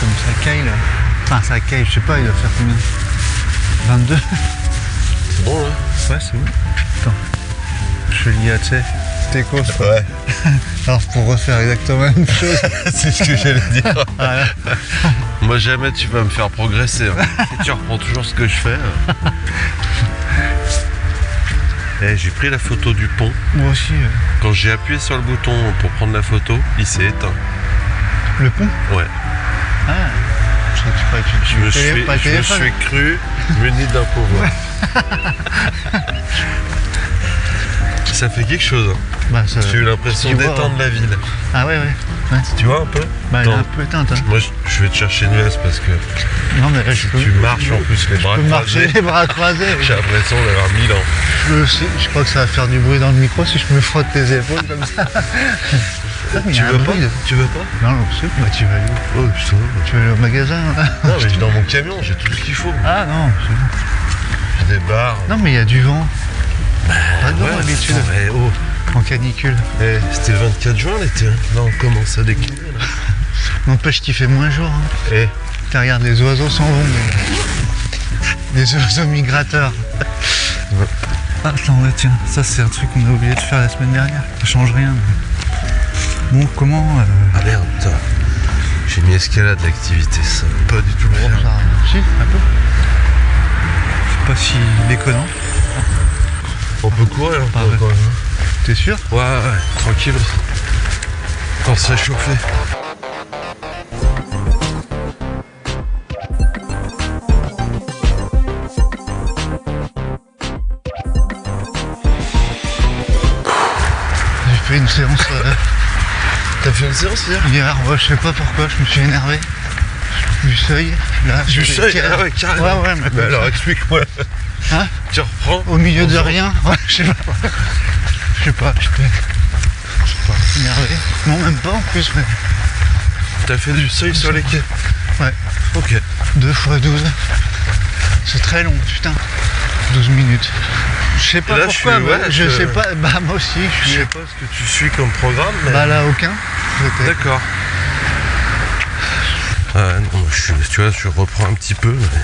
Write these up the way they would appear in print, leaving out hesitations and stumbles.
comme ça caille là. Enfin ça caille, je sais pas, il doit faire combien? 22. C'est bon là? Ouais, c'est bon. Attends. Je lis à, tu sais, Técos. Ouais. Alors pour refaire exactement la même chose. C'est ce que j'allais dire. Voilà. Moi jamais tu vas me faire progresser. Hein. Si tu reprends toujours ce que je fais. J'ai pris la photo du pont. Moi aussi. Quand j'ai appuyé sur le bouton pour prendre la photo, il s'est éteint. Le pont? Ouais. Ah. Je crois que tu Je me suis cru muni d'un pouvoir. Ça fait quelque chose. Hein. Bah, j'ai eu l'impression d'éteindre la ville. Ah ouais. Tu vois un peu? Bah elle est un peu éteinte. Hein. Moi je vais te chercher une veste parce que non, mais là, tu marches en plus les bras croisés. Marcher les bras croisés. J'ai l'impression d'avoir 1000 ans. Je crois que ça va faire du bruit dans le micro si je me frotte les épaules comme ça. Tu veux pas? Tu veux pas? Non, c'est bah tu vas aller où? Oh putain. Tu vas aller au magasin là? Non mais dans mon camion, j'ai tout ce qu'il faut. Ah non, c'est bon. J'ai des barres. Non mais il y a du vent. Pas de vent Ouais, d'habitude. Ouais, oh. En canicule. C'était le 24 juin l'été. Hein. Là on commence à décliner. Là. N'empêche qu'il fait moins jour. Hein. Tu regardes, les oiseaux s'en vont. Mais... les oiseaux migrateurs. Ouais. Ah, attends, ouais, tiens, ça c'est un truc qu'on a oublié de faire la semaine dernière. Ça change rien. Mais... Bon, comment Ah merde, putain. J'ai mis escalade d'activité, ça va pas du tout le faire. Ça... Si, un peu. C'est pas si déconnant. On peut courir un peu quand même. T'es sûr? Ouais, tranquille. On se réchauffer. J'ai fait une séance. T'as fait une séance hier? Hier, ouais, je sais pas pourquoi, je me suis énervé. Du seuil, là. Du seuil? Ah ouais, carrément. Ouais, mais alors explique-moi. Hein? Tu reprends? Au milieu de rien? Ouais, je sais pas, j'étais énervé. Non, même pas en plus, mais... T'as fait du seuil sur les quais? Ouais. Ok. 2 x 12. C'est très long, putain. 12 minutes. Je sais pas pourquoi, je sais pas, bah moi aussi je sais pas ce que tu suis comme programme, mais... Bah là, aucun. D'accord. Non, tu vois, je reprends un petit peu, mais...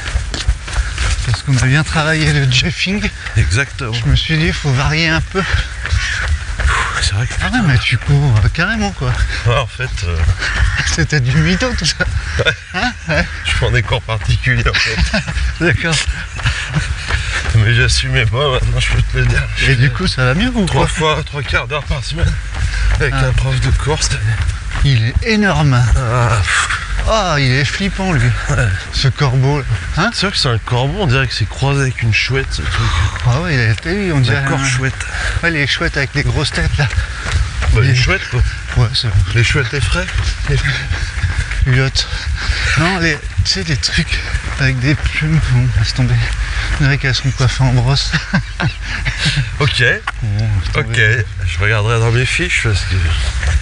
Parce qu'on a bien travaillé le jeffing. Exactement. Je me suis dit, il faut varier un peu. C'est vrai que... Ah ouais, mais tu cours carrément, quoi. Ouais, en fait... C'était du mytho, tout ça. Ouais. Hein? Ouais. Je prends des cours particuliers, en fait. D'accord. Mais j'assumais pas, maintenant je peux te le dire. Et du coup, ça va mieux ou quoi? 3 quarts d'heure par semaine avec un prof de course. Il est énorme. Ah, il est flippant, lui. Ouais. Ce corbeau. Hein? C'est sûr que c'est un corbeau, on dirait que c'est croisé avec une chouette, ce truc. Ah ouais, il a été, on dirait. D'accord, chouette. Ouais, les chouettes avec les grosses têtes, là. Bah, les chouettes, quoi. Ouais, c'est vrai. Les chouettes et frais. Yacht. Non, tu sais, des trucs avec des plumes. Bon, laisse tomber. On dirait qu'elles sont coiffées en brosse. Ok. Bon, ok. Je regarderai dans mes fiches parce que...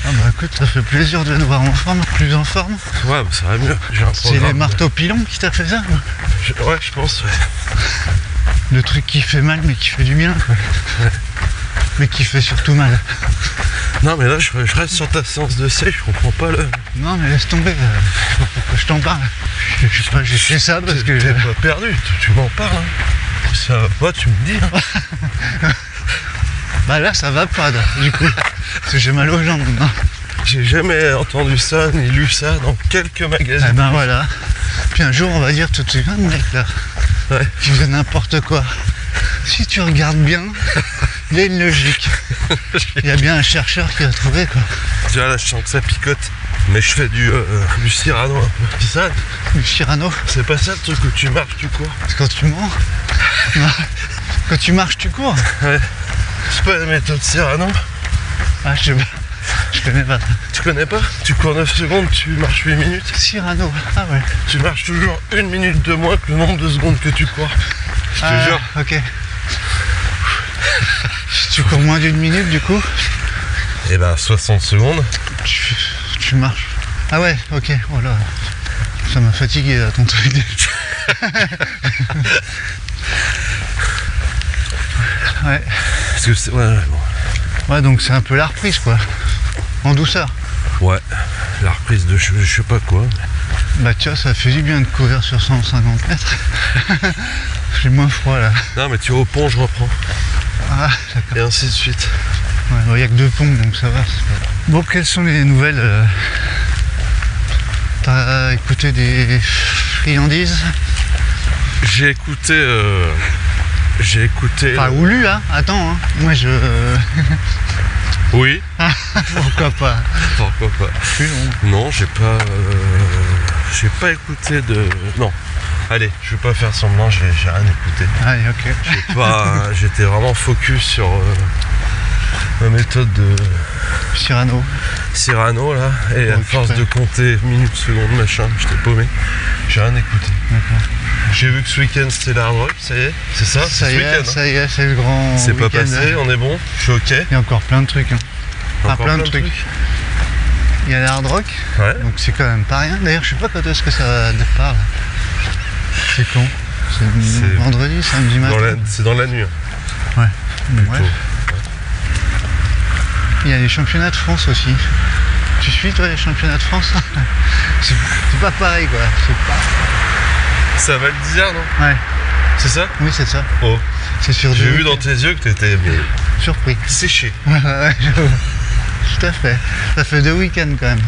Ah bah écoute, ça fait plaisir de te voir en forme, plus en forme. Ouais, bah, ça va mieux. C'est les marteaux pilons qui t'a fait ça? Ouais, je pense, ouais. Le truc qui fait mal mais qui fait du bien, quoi. Ouais. Mais qui fait surtout mal. Non mais là je reste sur ta séance de seuil, je comprends pas le... Non mais laisse tomber, pourquoi je t'en parle? Je sais pas, j'ai fait ça parce que j'ai pas perdu, tu m'en parles. Hein. Ça va pas, tu me dis. Hein. Bah là ça va pas, du coup. Parce que j'ai mal aux jambes maintenant. J'ai jamais entendu ça, ni lu ça dans quelques magazines. Eh ben voilà. Puis un jour on va dire, tu te souviens de mec là? Ouais. Qui faisait n'importe quoi. Si tu regardes bien, il y a une logique. Il y a bien un chercheur qui a trouvé, quoi. Tu vois là je sens que ça picote. Mais je fais du Cyrano un peu. C'est ça? Du Cyrano? C'est pas ça le truc où tu marches, tu cours? C'est quand tu mens. Quand tu marches, tu cours. Ouais. C'est pas la méthode Cyrano? Ah, je sais pas. Je connais pas. Tu connais pas? Tu cours 9 secondes, tu marches 8 minutes. Cyrano, ah ouais. Tu marches toujours 1 minute de moins que le nombre de secondes que tu cours. Je te jure. Ok. Tu cours moins d'1 minute du coup? Et ben 60 secondes. Tu marches. Ah ouais, ok. Voilà. Ça m'a fatigué là, ton truc. Ouais. Parce que c'est... Ouais, bon. Ouais, donc c'est un peu la reprise quoi. En douceur. Ouais. La reprise de je sais pas quoi. Bah tiens, ça fait du bien de courir sur 150 mètres. J'ai moins froid là. Non, mais tu es au pont, je reprends. Ah, d'accord. Et ainsi de suite. Ouais, il n'y a que 2 ponts, donc ça va. Bon, quelles sont les nouvelles T'as écouté des friandises? J'ai écouté. Enfin, ou lu, hein. Attends, hein. Moi je... Oui. Pourquoi pas? Pourquoi pas? Plus long. Non, j'ai pas écouté de. Non. Allez, je vais pas faire semblant, j'ai rien écouté. Allez, ok. J'étais vraiment focus sur ma méthode de Cyrano là, et à force de compter minutes, secondes, machin, j'étais paumé. J'ai rien écouté. D'accord. J'ai vu que ce week-end c'était l'Hard Rock, ça y est, c'est ça? Ça ce y week-end, est, ça y est, c'est le grand c'est pas week-end. passé, on est bon, je suis ok. Il y a encore plein de trucs. Hein. Enfin, Encore plein de trucs. Il y a l'Hard Rock, Ouais. donc c'est quand même pas rien. D'ailleurs, je sais pas quand est-ce que ça départ. Là. C'est quand? C'est vendredi, samedi matin? C'est dans la nuit. Ouais. Plutôt. Ouais. Il y a les championnats de France aussi. Tu suis toi les championnats de France? C'est pas pareil quoi. Ça va le dire, non? Ouais. C'est ça? Oui, c'est ça. Oh. C'est sur J'ai deux vu dans week-ends. tes yeux que t'étais Surpris. séché. Ouais, tout à fait. Ça fait 2 week-ends quand même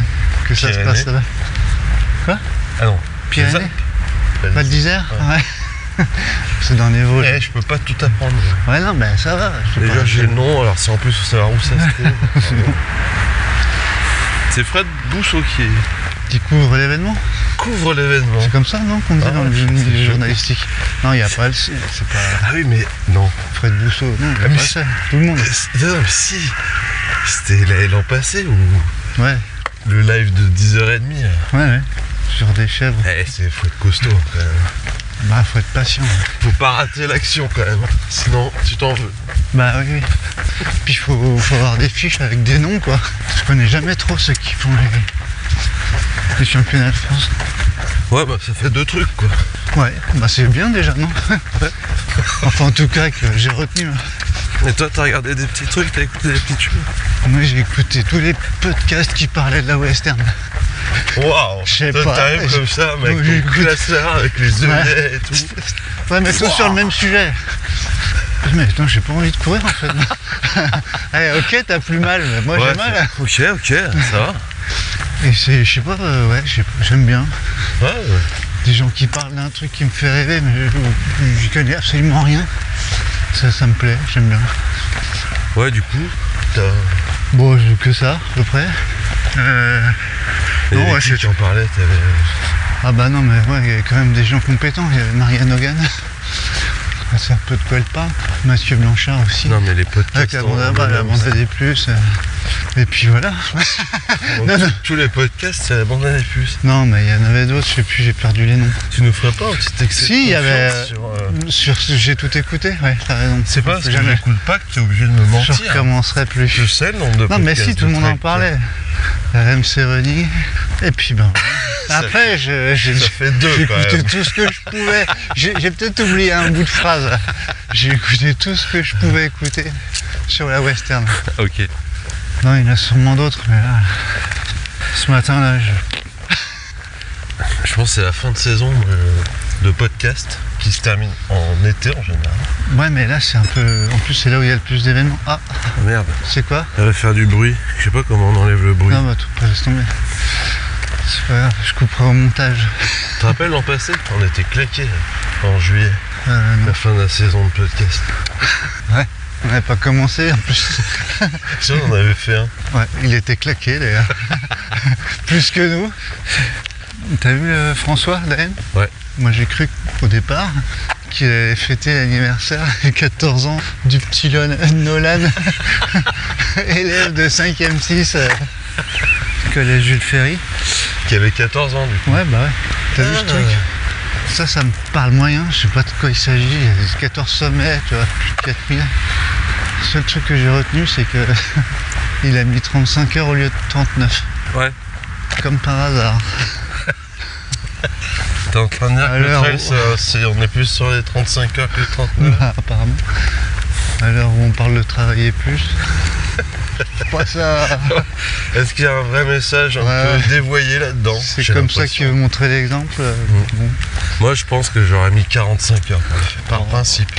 que ça se passe là-bas. Quoi? Ah non. Pyrénées? Val Val d'Isère? Ouais. C'est dans les Vosges. Eh, je peux pas tout apprendre. Ouais, non, ben ça va. je sais Déjà, pas, j'ai le nom, alors si en plus faut savoir où ça se trouve. C'est Fred Bousseau qui couvre l'événement. couvre l'événement. C'est comme ça, non, qu'on dit Ah, dans le c'est milieu chaud. journalistique. Non, il n'y a pas le... C'est pas Ah oui, mais non. Fred Bousseau. Non, il Ah, a mais pas ça. Tout le monde. Non, mais si. C'était l'an passé ou Ouais, le live de 10h30. ouais. Sur des chèvres. Eh, faut être costaud quand même. Bah, faut être patient. Faut pas rater l'action quand même. Sinon, tu t'en veux. Bah oui. Puis faut avoir des fiches avec des noms, quoi. Je connais jamais trop ceux qui font les championnats de France. Ouais, bah ça fait 2 trucs quoi. Ouais, bah c'est bien déjà, non? Enfin, en tout cas, que j'ai retenu. Et toi, t'as regardé des petits trucs, t'as écouté des petits tubes. Moi, j'ai écouté tous les podcasts qui parlaient de la western. Waouh. Je sais Toi, pas. t'arrives comme ça, mec, Donc, j'écoute. ton classeur avec les œillets et tout. Ouais, mais tous sur le même sujet. Mais attends, j'ai pas envie de courir en fait. Allez, ok, t'as plus mal, mais moi j'ai mal. Ok, ça va. Et c'est, je sais pas, ouais, j'aime bien. Ouais, Des gens qui parlent d'un truc qui me fait rêver, mais j'y connais absolument rien. Ça me plaît, j'aime bien. ouais, du coup, t'as. Bon, que ça, à peu près. Et Non, ouais, qui en parlait, t'avais. Ah bah non, mais ouais, il y avait quand même des gens compétents. Il y avait Marianne Hogan. C'est un peu de quoi elle parle. Mathieu Blanchard aussi. Non, mais les podcasts. Avec la bande à des plus. Et puis voilà. Non, non. Tous les podcasts, c'est la bande à des puces. Non, mais il y en avait d'autres, je sais plus, j'ai perdu les noms. Tu nous ferais pas un petit excès Si, il y de avait. confiance sur. J'ai tout écouté, ouais, t'as raison. C'est pas parce que jamais. j'écoute pas que t'es obligé de me Je mentir. recommencerai plus. Je sais le nombre de Non, podcasts. mais si, tout le monde en parlait. RMC Running. Et puis ben. Ça Après, j'ai Ça fait 2 quand écouté même. tout ce que je pouvais. J'ai peut-être oublié un bout de phrase. J'ai écouté tout ce que je pouvais écouter sur la western. Ok. Non, il y en a sûrement d'autres, mais là. Ce matin, là, Je pense que c'est la fin de saison de podcast qui se termine en été en général. ouais, mais là, c'est un peu. En plus, c'est là où il y a le plus d'événements. Ah, Ah, merde. c'est quoi? Ça va faire du bruit. Je sais pas comment on enlève le bruit. Non, bah, tout pas, laisse tomber. C'est pas grave, je couperai au montage. Tu te rappelles l'an passé? On était claqués en juillet, Non. la fin de la saison de podcast. On n'avait pas commencé en plus. Si on en avait fait un. Ouais, il était claqué d'ailleurs. Plus que nous. T'as vu François Daen? Ouais. Moi j'ai cru au départ qu'il allait fêter l'anniversaire des 14 ans du petit Nolan, élève de 5e 6 collège Jules Ferry. Qui avait 14 ans du coup. Ouais, bah ouais. T'as vu ce truc? Ça me parle moyen, je sais pas de quoi il s'agit. Il y a 14 sommets, tu vois, plus de 4000. Le seul truc que j'ai retenu, c'est que il a mis 35 heures au lieu de 39. Ouais. Comme par hasard. T'es en train de dire que le Alors, trail, on est plus sur les 35 heures que les 39. Bah, apparemment. À l'heure où on parle de travailler plus. Pas ça. Est-ce qu'il y a un vrai message un Ouais. peu dévoyé là-dedans? C'est J'ai comme ça l'impression. qu'il veut montrer l'exemple. Bon. Moi, je pense que j'aurais mis 45 heures pour le faire, par Oh. principe.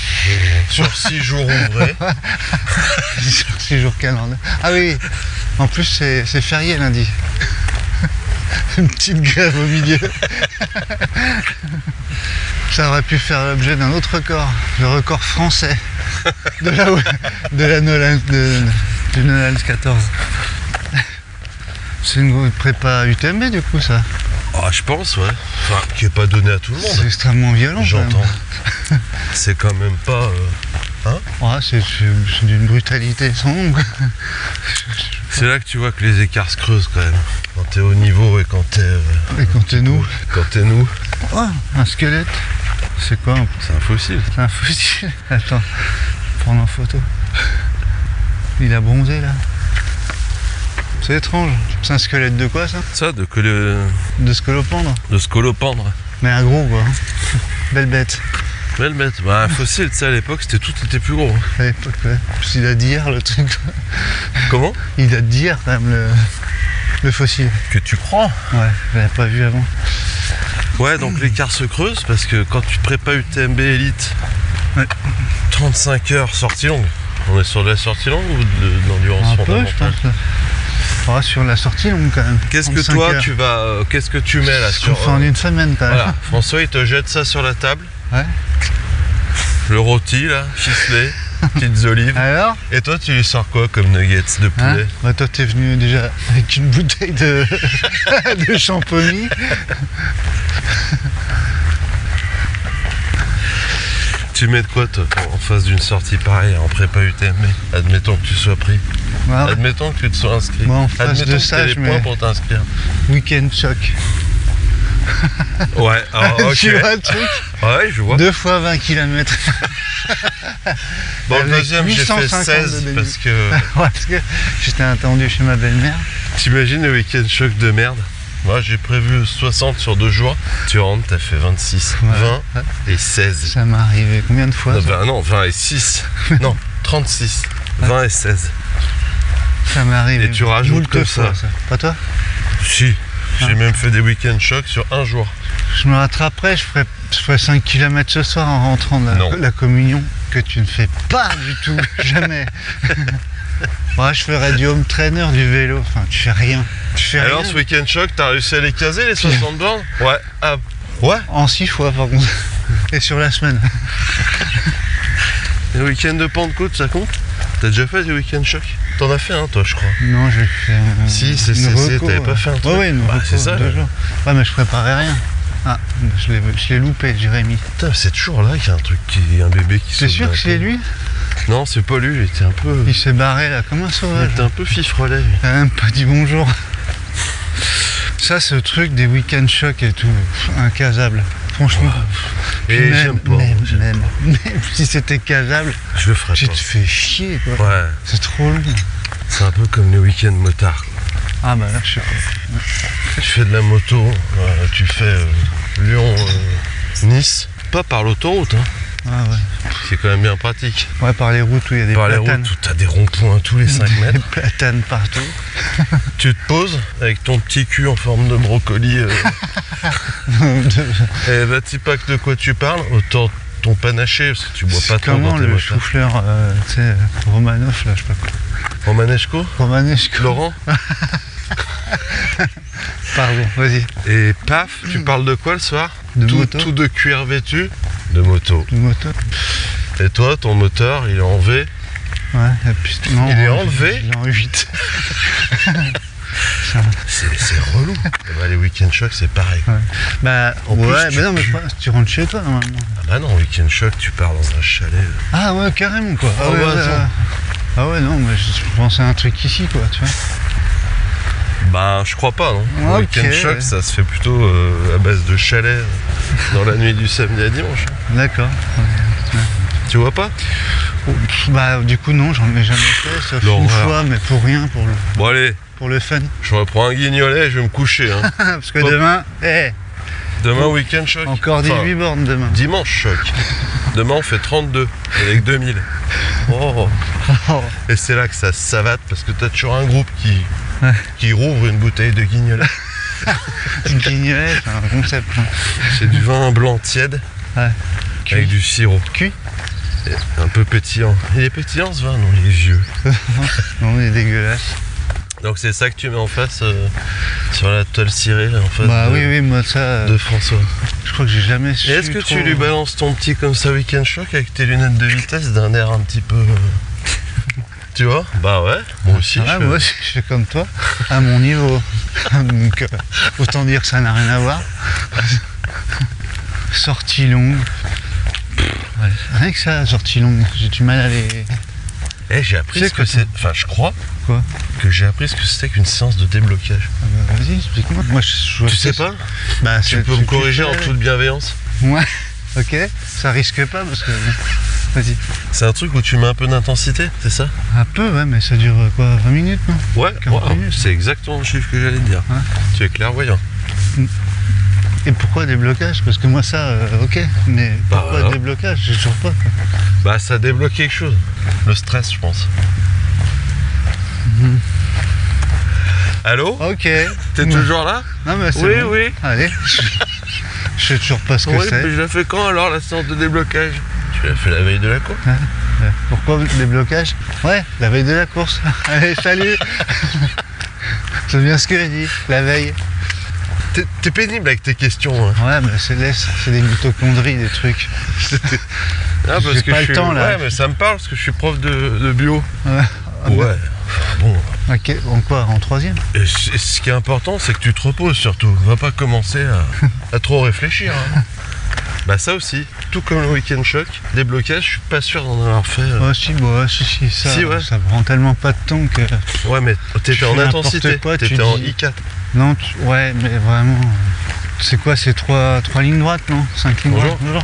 Sur 6 jours ouvrés. 6 jours calendaire. Ah oui, en plus c'est férié lundi. Une petite grève au milieu. Ça aurait pu faire l'objet d'un autre record, le record français de la Nolan, du Nolan 14. C'est une prépa UTMB du coup ça. Ah, je pense, ouais. Enfin, qui est pas donné à tout le C'est monde. extrêmement violent. quand même. J'entends. C'est quand même pas. Ouais, c'est d'une brutalité sans nom. quoi. C'est là que tu vois que les écarts se creusent quand même. Quand t'es au niveau et quand t'es. Et quand t'es nous, Quand t'es nous, oh, un squelette. C'est quoi c'est un fossile. C'est un fossile. Attends, prendre en photo. Il a bronzé là. C'est étrange. C'est un squelette de quoi ça? Ça, de De scolopendre. Mais un gros quoi. Belle bête. Belle bête. Bah, un fossile, tu sais, à l'époque, tout était plus gros. À l'époque, ouais. Parce qu'il date d'hier le truc. Comment? Il date d'hier quand même le fossile. Que tu crois? Ouais, je l'avais pas vu avant. Ouais, donc l'écart se creuse parce que quand tu te prépares UTMB Elite, Ouais. 35 heures sortie longue. On est sur de la sortie longue ou de l'endurance Un peu, je fondamentale? pense. Ouais, sur la sortie longue quand même. Qu'est-ce que 35 toi heures. tu vas. Qu'est-ce que tu mets là Ce sur. qu'on fait en une semaine quand même. Voilà, François il te jette ça sur la table. Ouais. Le rôti là, ficelé, petites olives. Alors Et toi tu lui sors quoi comme nuggets de hein poulet? bah, toi t'es venu déjà avec une bouteille de, de champomis. Tu mets de quoi toi en face d'une sortie pareille en prépa UTMB? Admettons que tu sois pris. Voilà. Admettons que tu te sois inscrit. Moi, en face Admettons de que ça, t'aies les je points mets- pour t'inscrire. Week-end choc. Ouais, alors, ok. Tu vois le truc Ouais, je vois. 2 fois 20 km. Bon, le avec deuxième, j'ai fait 850 16 de parce que. Parce que j'étais attendu chez ma belle-mère. T'imagines le week-end choc de merde? Moi, j'ai prévu 60 sur 2 jours. Tu rentres, t'as fait 26, Ouais. 20 et 16. Ça m'est arrivé combien de fois Non, ça, 20 et 6. Non, 36. 20 et 16. ça m'est arrivé. Et tu rajoutes moult comme fois, ça. Pas toi? Si. J'ai Ah. même fait des week-ends chocs sur un jour. Je me rattraperai, je ferai 5 km ce soir en rentrant de Non. la communion, que tu ne fais pas du tout, jamais. Moi, je ferai du home trainer, du vélo, enfin, tu fais rien. Tu fais Alors, rien. ce week-end choc, t'as réussi à les caser, les 60 bornes? Ouais. Ah, ouais. En 6 fois, par contre. Et sur la semaine. Les week-ends de Pentecôte, ça compte? T'as déjà fait des week-ends choc? T'en as fait un, toi, je crois. Non, j'ai fait. Si, c'est une CC, reco, t'avais pas fait un truc? Ouais, une Bah, reco, c'est ça, 2 là. jours. Ouais, mais je préparais rien. Ah, je l'ai loupé, Jérémy. Putain, c'est toujours là qu'il y a un truc, un bébé qui T'es saute sûr d'un que c'est coup. lui? Non, c'est pas lui, il était un peu. Il s'est barré là, comme un Il sauvage. était un peu fifrelet. lui. Il a même pas dit bonjour. Ça, ce truc des week-end chocs et tout, incasable. Franchement. Puis Et j'aime pas. même si c'était casable, Je le ferai tu pas. te fais chier quoi. Ouais, C'est trop long. c'est un peu comme les week-ends motards. quoi. Ah bah là, je sais pas. Tu fais de la moto, tu fais Lyon-Nice, pas par l'autoroute, hein. Ah ouais. C'est quand même bien pratique. Ouais, par les routes où il y a des Par les platanes. routes où t'as des ronds-points tous les 5 Des mètres. platanes partout. Tu te poses avec ton petit cul en forme de brocoli. Et bah, tu sais pas de quoi tu parles, autant ton panaché, parce que tu bois pas trop Comment dans tes le motards. chou-fleur, tu sais, Romanov là, je sais pas quoi. Romanesco, Romanesco. Laurent. Pardon, vas-y. Et paf, tu parles de quoi le soir? De tout, moto. tout de cuir vêtu. De moto. De moto. Et toi, ton moteur, il est en V. Ouais, et puis, non, Il est enlevé. Il est en 8. C'est relou. Et bah, les week-end shocks, c'est pareil. Bah En plus, ouais, tu mais non, mais pues. tu rentres chez toi normalement. Ah bah non, week-end shock, tu pars dans un chalet. Ah ouais, carrément quoi. Ah ouais, attends. Ah ouais, non, mais je pensais à un truc ici quoi, tu vois. Bah, je crois pas, non. Ok, Week-end shock, ouais. ça se fait plutôt à base de chalet dans la nuit du samedi à dimanche. D'accord. Tu vois pas? Bah du coup non, j'en ai jamais fait, sauf une L'horreur. fois, mais pour rien, Bon, allez, pour le fun. je reprends un guignolet et je vais me coucher. Hein. Parce que Hop. demain, Demain, week-end choc. encore Enfin, 18 bornes demain. dimanche choc. Demain, on fait 32 avec 2000. Oh. Oh. Et c'est là que ça se savate parce que t'as toujours un groupe Ouais. qui rouvre une bouteille de guignolet. Une guignolet, c'est un concept. Hein. C'est du vin blanc tiède Ouais. avec du sirop. Cuit. Un peu pétillant. Il est pétillant ce vin? Non, il est vieux. Non, il est dégueulasse. Donc c'est ça que tu mets en face sur la toile cirée là, en face Bah de, oui, moi ça, de François. je crois que j'ai jamais su. Et est-ce que trop... tu lui balances ton petit comme ça week-end choc avec tes lunettes de vitesse d'un air un petit peu... Tu vois? Bah ouais, moi aussi. Ah, moi aussi, je fais comme toi, à mon niveau. Donc, autant dire que ça n'a rien à voir. Sortie longue. Ouais, rien que ça, sortie longue. J'ai du mal à les. Eh, j'ai appris C'est ce que quoi, c'est... Enfin, je crois Quoi? que j'ai appris ce que c'était qu'une séance de déblocage. Ah bah, vas-y, explique-moi. Moi, je vois Tu que sais c'est- pas? Bah, Tu peux me corriger en toute bienveillance? Ouais, ok. Ça risque pas parce que. Vas-y. C'est un truc où tu mets un peu d'intensité, c'est ça? Un peu, ouais, mais ça dure quoi, 20 minutes, non? Ouais, 40 minutes. c'est exactement le chiffre que j'allais te dire. Ouais. Tu es clairvoyant. Et pourquoi des blocages? Parce que moi, ça, ok. Mais Bah, pourquoi voilà. des blocages? J'ai toujours pas. Quoi. Bah ça débloque quelque chose. Le stress, je pense. Allô? Ok. T'es Ouais. toujours là? Non, mais c'est Oui, bon. oui. Allez. Je sais toujours pas ce que Oui, c'est. mais je la fais quand alors la séance de déblocage? Tu l'as fait la veille de la course? Ouais. Pourquoi des blocages? Ouais, la veille de la course. Allez, salut. C'est bien ce que j'ai dit, la veille. T'es pénible avec tes questions. Hein. Ouais, mais c'est des mitochondries, des trucs. Ah, J'ai pas le temps, là. Ouais, mais ça me parle parce que je suis prof de bio. Ouais. Ouais. Bon. Ok, en quoi? En troisième? Et ce qui est important, c'est que tu te reposes surtout. Va pas commencer à trop réfléchir. Hein. Bah ça aussi, tout comme le week-end choc, déblocage, je suis pas sûr d'en avoir fait. Oh si, bon, si, ça, Si, ouais. ça prend tellement pas de temps que... Ouais, mais t'étais en fais n'importe intensité, quoi, tu t'étais en dis- I4. Non, ouais, mais vraiment... C'est quoi, c'est trois lignes droites, non? 5 lignes Bonjour. droites, bonjour.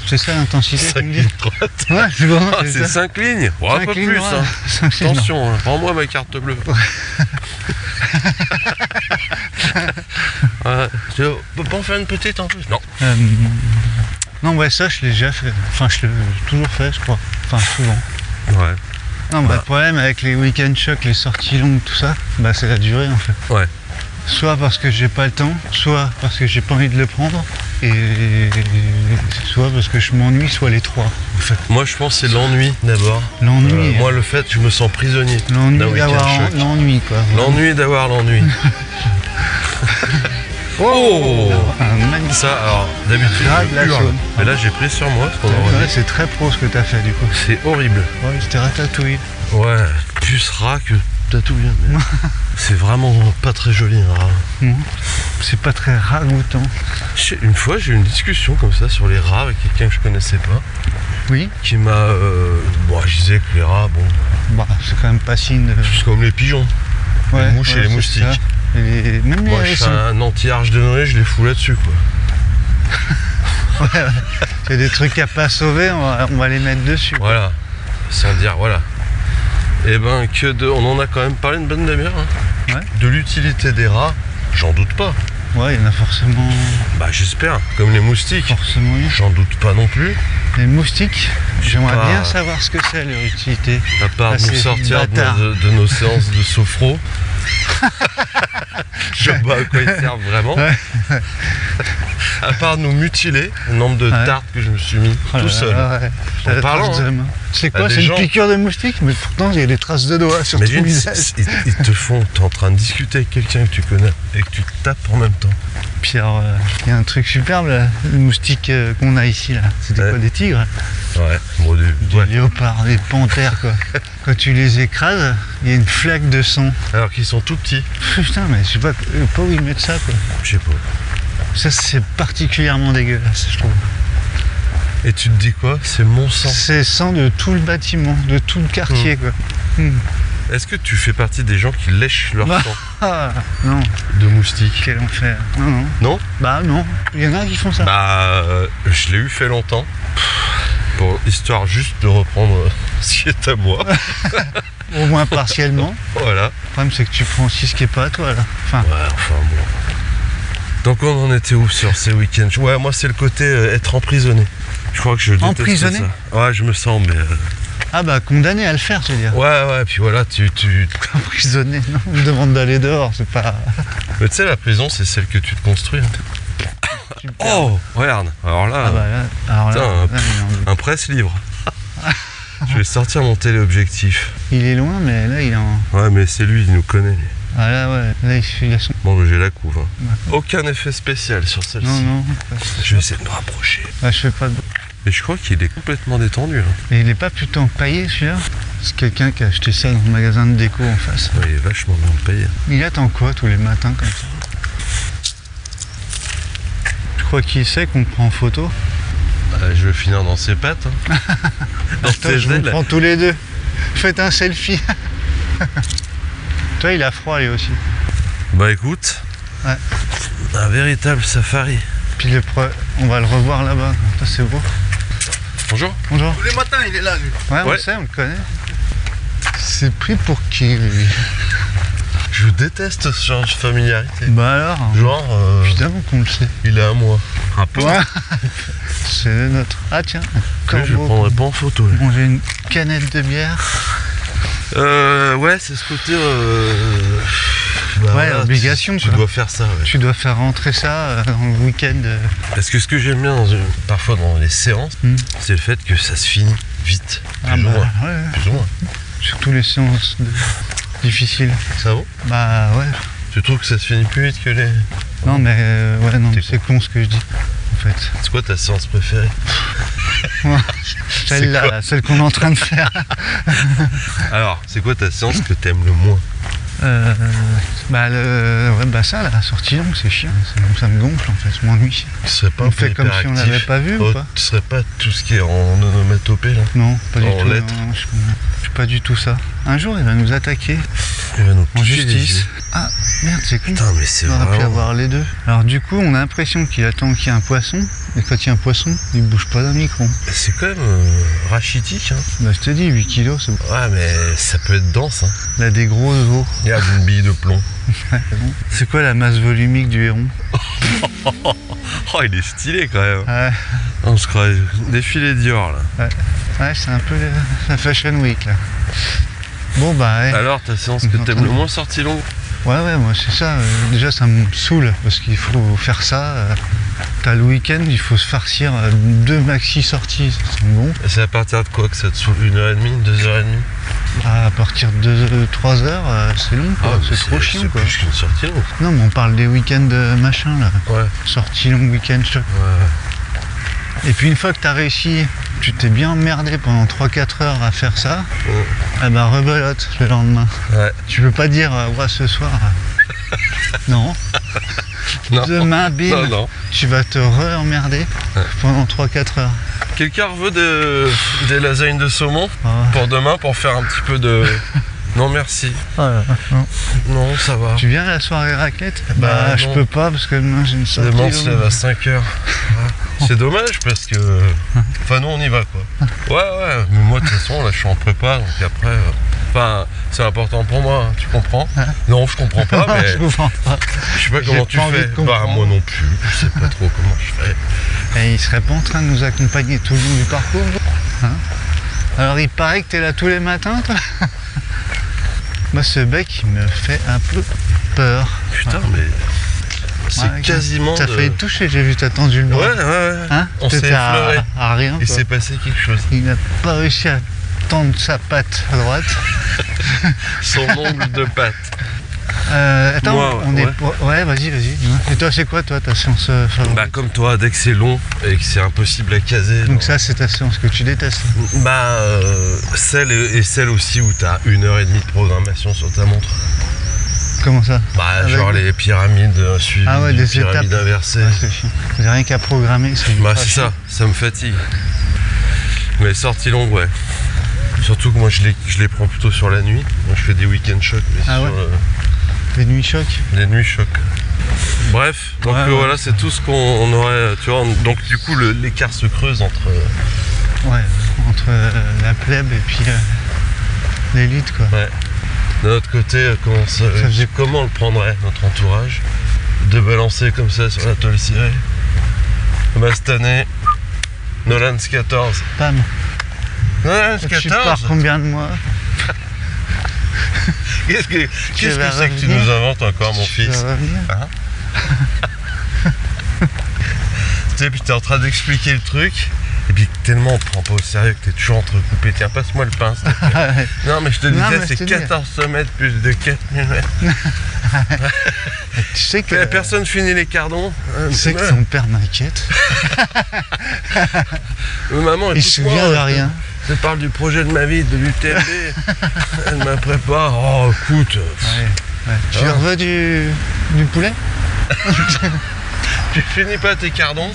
C'est ça l'intensité, tu 5 me lignes dis? droites. Ouais, c'est bon, Ah, c'est 5 lignes? Ouais, un Cinq peu lignes plus. droites. Hein. Cinq lignes droites. Attention, hein. Rends-moi ma carte bleue. Tu peux pas en faire une petite en plus? Non. Non, ouais, ça, je l'ai déjà fait. Enfin, je l'ai toujours fait, je crois. Enfin, souvent. Ouais. Non, bah, Bah. le problème avec les week-end shocks, les sorties longues, tout ça, bah, c'est la durée, en fait. Ouais. Soit parce que j'ai pas le temps, soit parce que j'ai pas envie de le prendre, et soit parce que je m'ennuie, soit les trois, en fait. Moi, je pense que c'est l'ennui d'abord. L'ennui. Moi, le fait, je me sens prisonnier. L'ennui d'un week-end d'avoir choc. l'ennui, quoi. L'ennui d'avoir l'ennui. Oh Un magnifique. Ça, alors, d'habitude, Grave je la hurle. saune. Mais là, j'ai pris sur moi, ce qu'on Ouais, aurait dit. c'est très pro ce que t'as fait, du coup. C'est horrible. Ouais, c'était ratatouille. Ouais, plus rat que tatouille. Mais c'est vraiment pas très joli, un rat. Non, c'est pas très ragoûtant. Une fois, j'ai eu une discussion comme ça sur les rats avec quelqu'un que je connaissais pas, Oui, qui m'a... bon, je disais que les rats, bon, bah, c'est quand même pas signe de... c'est comme les pigeons. Ouais, mouches et les c'est moustiques. ça. Même Moi, les je fais un anti-arche de Noé, je les fous là-dessus, quoi. il y a des trucs à pas sauver, on va les mettre dessus. Voilà, sans dire, voilà. Et ben, on en a quand même parlé une bonne demi-heure. Hein. Ouais. De l'utilité des rats, j'en doute pas. Ouais, il y en a forcément Bah, j'espère. Comme les moustiques, une. j'en doute pas non plus. Les moustiques, j'aimerais pas- bien savoir ce que c'est leur utilité. À part Ah, nous c'est sortir bâtard. de nos séances de sophro. Je sais pas à quoi ils servent vraiment. Ouais. À part nous mutiler, le nombre de Ouais. tartes que je me suis mis Oh là tout seul. là, ouais. En La parlant, trace de hein. main. C'est À quoi, des c'est gens- une piqûre de moustique? Mais pourtant, il y a des traces de doigts sur tout le Imagine, visage. ils te font, t'es en train de discuter avec quelqu'un que tu connais et que tu te tapes en même temps. Pierre, il y a un truc superbe, là, le moustique qu'on a ici, là. C'était Ouais. quoi, des tigres? Ouais, bon, Des ouais. léopards, des panthères, quoi. Quand tu les écrases, il y a une flaque de sang. Alors qu'ils sont tout petits. Putain, mais je sais pas où ils mettent ça, quoi. Je sais pas. Ça, c'est particulièrement dégueulasse, je trouve. Et tu te dis quoi? C'est mon sang. C'est sang de tout le bâtiment, de tout le quartier, quoi. Est-ce que tu fais partie des gens qui lèchent leur Bah. sang Ah, non, de moustique? quel enfer. Non. Non? Bah non, il y en a qui font ça. Bah, je l'ai eu fait longtemps. Histoire juste de reprendre ce qui est à moi. Au moins partiellement. Voilà. Le problème, c'est que tu prends aussi ce qui est pas à toi, là. Enfin, Ouais, enfin bon. Donc on en était où sur ces week-ends? Ouais, moi c'est le côté être emprisonné. Je crois que je déteste Emprisonné? ça. Ouais, je me sens, mais Ah bah condamné à le faire, je veux dire. Ouais, puis voilà, tu... Emprisonné, non, on me demande d'aller dehors, c'est pas... Mais tu sais, la prison, c'est celle que tu te construis. Hein. Super. Oh, regarde, alors là, Ah bah là, alors là, putain, là, un presse-livre. Je vais sortir mon téléobjectif. il est loin, mais là il est en... Ouais, mais c'est lui, il nous connaît. Lui. Ah là ouais, là il a son... Bon, j'ai la couve. Hein. D'accord. Aucun effet spécial sur celle-ci. Non, Je vais essayer de me rapprocher. bah, je fais pas de... Mais je crois qu'il est complètement détendu. Hein. Et il est pas plutôt empaillé celui-là? C'est quelqu'un qui a acheté ça dans le magasin de déco en face. Ouais, il est vachement bien payé. Il attend quoi tous les matins comme ça? Je crois qu'il sait qu'on prend en photo. Je vais finir dans ses pattes. Hein. Dans Attends, ses je vous ailes. prends tous les deux. Faites un selfie. Toi il a froid lui aussi. Bah écoute, Ouais. un véritable safari. Puis on va le revoir là-bas. Ça c'est beau. Bonjour. Bonjour. Tous les matins, il est là, lui. Ouais, on Ouais. le sait, on le connaît. C'est pris pour qui lui? Je déteste ce genre de familiarité. Bah alors, Genre, évidemment qu'on le sait. il est à moi. Un peu. Ouais. C'est le nôtre. Ah tiens, un Je le corbeau. prendrai pas en photo. Lui. Bon, j'ai une canette de bière. Ouais, c'est ce côté. Bah Ouais, obligation, Tu quoi. dois faire ça. Ouais. Tu dois faire rentrer ça dans le week-end. Parce que ce que j'aime bien parfois dans les séances, c'est le fait que ça se finit vite. Ah Plus ou bah, moins. ouais, Plus ou moins. surtout les séances difficiles. Ça va? Bah ouais. Tu trouves que ça se finit plus vite que les. Non mais ouais, non, T'es c'est con ce que je dis. En fait. C'est quoi ta séance préférée? Celle-là, quoi là, celle qu'on est en train de faire. Alors, c'est quoi ta séance que t'aimes le moins? Ouais, bah ça, la sortie longue, c'est chiant. Ça me gonfle en fait, je m'ennuie. Tu serais pas On un peu fait comme si on hyperactif? l'avait pas vu ou Oh, pas? Tu serais pas tout ce qui est en onomatopée là? Non, pas du En tout. lettres. Non, je suis pas du tout ça. Un jour, il va nous attaquer Il va nous en piquer les justice. yeux. Ah, merde, c'est con. Putain, mais c'est On aurait pu vraiment. avoir les deux. Alors du coup, on a l'impression qu'il attend qu'il y ait un poisson. Et quand il y a un poisson, il bouge pas d'un micron. C'est quand même rachitique, hein. Bah je te dis, 8 kilos, c'est bon. Ouais, mais ça peut être dense, hein. Il a des gros os. Regarde une bille de plomb. Ouais, c'est bon. C'est quoi la masse volumique du héron? Oh, il est stylé quand même. Ouais, On se croit défilé Dior là. ouais, c'est un peu la Fashion Week là. Bon bah ouais. Alors, ta séance que t'aimes le moins sortie longue? Ouais, moi c'est ça. Déjà ça me saoule parce qu'il faut faire ça. T'as le week-end, il faut se farcir 2 maxi sorties, ça sent bon. C'est à partir de quoi que ça te saoule? 1h30, 2h30? À partir de 3 heures, c'est long quoi. mais c'est trop chiant c'est quoi. plus qu'une sortie longue. Non mais on parle des week-ends machin là. Ouais, Sortie longue, week-end choc. ouais. Et puis une fois que t'as réussi, tu t'es bien emmerdé pendant 3-4 heures à faire ça, eh ben rebelote le lendemain. Ouais. Tu peux pas dire ouais, ce soir. Non. Non. Demain, bim, Non. tu vas te re-emmerder pendant 3-4 heures. Quelqu'un veut des lasagnes de saumon Ah. pour demain pour faire un petit peu de. Non, merci. Non. Non, ça va. Tu viens à la soirée raclette? Bah, je non. peux pas parce que demain j'ai une sortie. Demain, on se longue. lève à 5h. C'est dommage parce que. Enfin, nous, on y va quoi. Ouais, mais moi, de toute façon, là, je suis en prépa, donc après. Enfin, c'est important pour moi, hein, tu comprends? Non, je comprends pas, mais. Je comprends pas. Je sais pas J'ai comment tu pas envie fais. de Bah, comprendre. moi non plus. Je sais pas trop comment je fais. Et il serait pas en train de nous accompagner tout le long du parcours, hein? Alors il paraît que t'es là tous les matins, toi? Moi, ce bec, il me fait un peu peur. Putain, mais. C'est Ouais, quasiment. T'as failli te toucher, j'ai vu, t'as tendu le bras. Ouais. Hein? On s'est T'étais effleuré. à rien. Il quoi. s'est passé quelque chose. Il n'a pas réussi à tendre sa patte à droite. Son ongle de patte. Attends, Moi, on ouais. est. Ouais, vas-y. dis-moi. Et toi, c'est quoi, toi, ta séance favorite? Bah, comme toi, dès que c'est long et que c'est impossible à caser. Donc, ça, c'est ta séance que tu détestes. Bah, celle et celle aussi où t'as 1h30 de programmation sur ta montre. Comment ça? Bah, Avec- genre les pyramides suivies Ah ouais, de des pyramides étapes. inversées. Ouais, c'est chiant. J'ai rien qu'à programmer. Bah, c'est ça me fatigue. Mais sortie longue, ouais. Surtout que moi, je les prends plutôt sur la nuit. Moi, je fais des week-end chocs, mais Ah sur ouais. Les nuits choc. les nuits chocs. Bref, donc Ouais, ouais. voilà, c'est tout ce qu'on aurait, tu vois. Donc, du coup, l'écart se creuse entre. Ouais, entre la plèbe et puis l'élite, quoi. Ouais. De notre côté, comment on le prendrait, notre entourage, de balancer comme ça sur la toile cirée? Bah, cette année, Nolan's 14. Pam. Ouais, Tu pars 14. combien de mois? Qu'est-ce que c'est vas que tu revenir. nous inventes encore, mon Tu fils? vas revenir. Tu sais, puis t'es en train d'expliquer le truc, et puis tellement on te prend pas au sérieux que t'es toujours entrecoupé. Tiens, passe-moi le pain, s'il te plaît. Non, mais je te Non, disais, mais je c'est te dis. 14 mètres plus de 4000 mètres. Tu sais que, Personne finit les cardons. tu sais que son père m'inquiète. Maman, Il se souvient de rien. Je te parle du projet de ma vie, de l'UTMB. Elle me prépare. Oh, écoute. Ouais. Tu Ah. reveux du poulet? Tu finis pas tes cardons.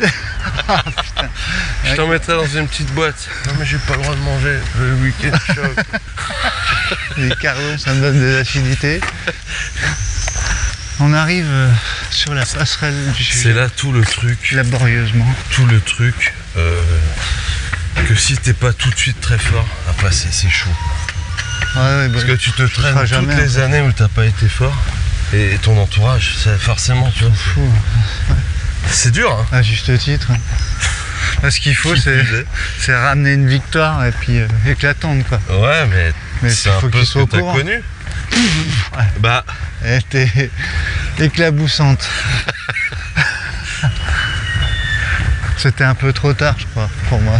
Je t'en mettrai dans une petite boîte. Non, mais j'ai pas le droit de manger le week-end choc. Les cardons, ça me donne des acidités. On arrive sur la passerelle du C'est là tout le truc. laborieusement. Tout le truc. Que si t'es pas tout de suite très fort à passer, c'est chaud. Ouais, Parce que tu te traînes feras toutes jamais, les années où t'as pas été fort. Et ton entourage, ça, forcément, tu vois. fou. C'est dur, hein. À juste titre. Là, ce qu'il faut, Qui c'est plus est. c'est ramener une victoire et puis éclatante, quoi. Ouais, mais c'est il un faut peu qu'il ce soit que au t'as courant. connu. Bah, Elle était éclaboussante. C'était un peu trop tard, je crois, pour moi.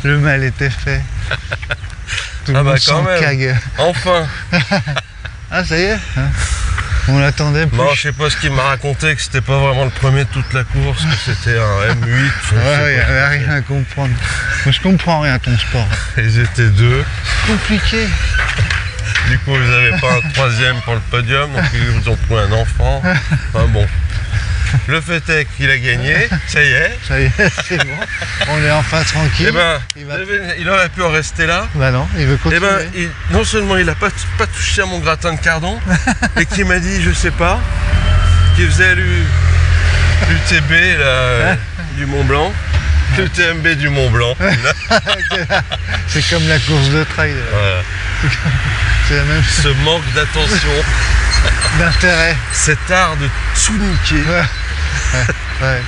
Le mal était fait. Tout le Ah bah, monde quand s'en même. cague. enfin. Ah, ça y est hein. On l'attendait plus. Bon, je sais pas ce qu'il m'a raconté, que c'était pas vraiment le premier de toute la course, que c'était un M8. Ouais, il n'y avait rien à comprendre. Moi, je comprends rien à ton sport. Ils étaient deux. Compliqué. Du coup, vous avez pas un troisième pour le podium, donc ils vous ont pris un enfant. Enfin bon. Le fait est qu'il a gagné, ça y est. Ça y est, c'est bon. On est enfin tranquille. Eh ben, il va- il aurait pu en rester là. Bah non, il veut Eh continuer. ben, non seulement il a pas touché à mon gratin de cardon, et qu'il m'a dit, je sais pas, qu'il faisait l'UTB là, du Mont Blanc, l'UTMB du Mont Blanc. C'est comme la course de trail. Voilà. C'est la même chose Ce manque d'attention, d'intérêt. cet art de tout niquer. Ouais.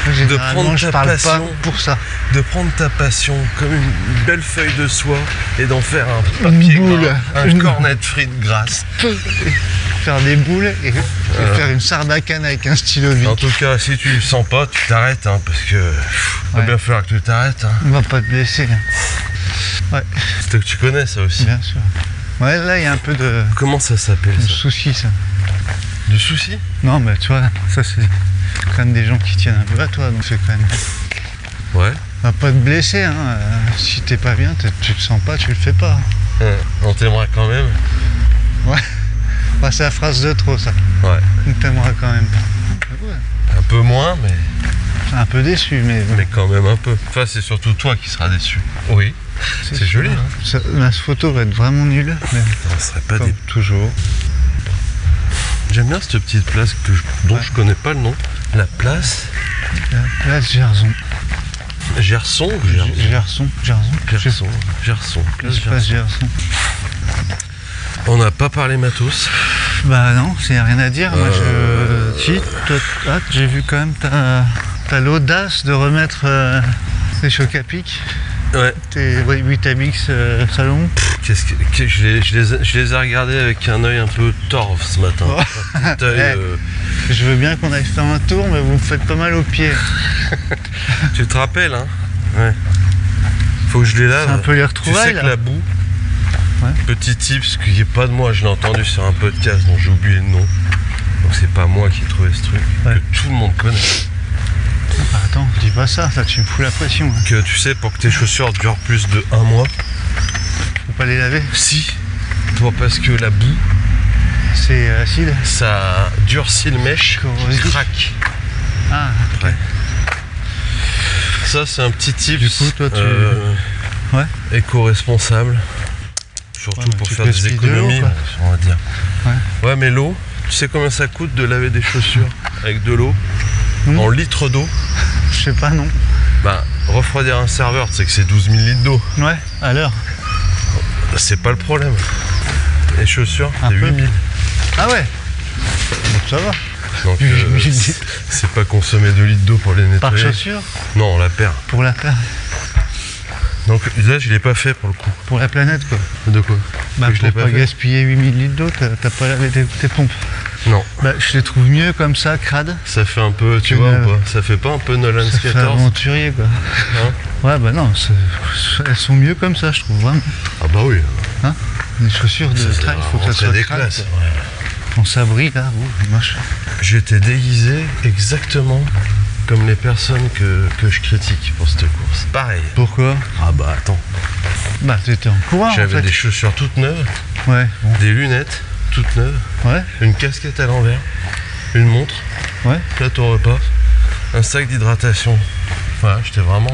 Moi, généralement, prendre je ta parle passion. pas pour ça. De prendre ta passion comme une belle feuille de soie et d'en faire un papier boule. gras, un Une- cornet de frites grasses. Faire des boules et faire une sarbacane avec un stylo En Bic. tout cas, si tu le sens pas, tu t'arrêtes, hein, parce que va Ouais. bien falloir que tu t'arrêtes. Hein. On va pas te blesser. Ouais, C'est que tu connais ça aussi. bien sûr. Ouais, là, il y a un peu de Comment ça s'appelle ça? souci, ça. Du souci? Non, mais tu vois, ça, c'est quand même des gens qui tiennent un peu à toi, donc c'est quand même... Ouais. On va pas te blesser, hein. Si t'es pas bien, tu le sens pas, tu le fais pas. On t'aimera quand même. Bah, c'est la phrase de trop, ça. Ouais. On t'aimera quand même. Ouais. Un peu moins, Un peu déçu, mais bon, mais quand même un peu. Enfin, c'est surtout toi qui seras déçu. Oui. C'est sûr. joli, hein. La photo va être vraiment nulle, mais On serait pas comme des... toujours. J'aime bien cette petite place dont je connais pas le nom. La place Là, Gerson. Gerson ou Gerson? Gerson. Gerson. Gerson. Place Je sais pas, Gerson. Gerson. On n'a pas parlé matos. Bah non, c'est rien à dire. Moi, Si, toi, j'ai vu quand même, t'as l'audace de remettre les chocs à pic, Ouais. tes 8ABX Salomon. Je les ai regardés avec un œil un peu torve ce matin. Oh. Un petit œil, Je veux bien qu'on aille faire un tour, mais vous me faites pas mal aux pieds. tu te rappelles, hein? Ouais. Faut que je les lave. C'est un peu les Tu retrouvailles, sais que là. la boue, Ouais. petit tip, ce qui n'est pas de moi, je l'ai entendu sur un podcast dont j'ai oublié le nom. Donc c'est pas moi qui ai trouvé ce truc, Ouais. que tout le monde connaît. Ah, attends, dis pas ça, tu me fous la pression. Hein. Que tu sais, pour que tes chaussures durent plus de 1 mois, Faut pas les laver, si, toi, parce que la boue, c'est acide. ça durcit le mèche, Corrosif. qui craque. Ah, Ouais. Ça, c'est un petit tip. Du coup, toi, Ouais. éco-responsable. Surtout Ouais, mais pour tu faire des gaspilles de l'eau, économies, quoi. on va dire. Ouais. Ouais, mais l'eau, tu sais combien ça coûte de laver des chaussures avec de l'eau Non. en litres d'eau? je sais pas, non. Bah, refroidir un serveur, tu sais que c'est 12 000 litres d'eau. Ouais, à l'heure. C'est pas le problème. Les chaussures, Un c'est peu. 8 000. Ah ouais. Donc ça va. Donc, 8 000 c'est pas consommer 2 litres d'eau pour les Par nettoyer. chaussure, Non, on la perd. pour la paire. Donc là, je l'ai pas fait pour le coup. Pour la planète, quoi. De quoi? Bah, Que je l'ai pour pas pas fait. gaspiller 8000 litres d'eau, t'as pas lavé tes pompes. Non. Bah, je les trouve mieux comme ça, crade. Ça fait un peu, tu Que vois neuf. ou pas? Ça fait pas un peu Nolan Ça fait 14? aventurier, quoi. Hein? Ouais, bah non, elles sont mieux comme ça, je trouve, vraiment. Ah bah oui. Les chaussures de Ça, trail, il faut que ça rentrer soit des crade. classes. Quoi. Ouais. On s'abri, là, moche. J'étais déguisé exactement comme les personnes que je critique pour cette course. Pareil. Pourquoi? Ah bah attends. Bah, t'étais en courant, en J'avais fait. des chaussures toutes neuves, Ouais, bon. des lunettes toutes neuves, Ouais, une casquette à l'envers, une montre, ouais. plateau repas, un sac d'hydratation. Voilà, j'étais vraiment.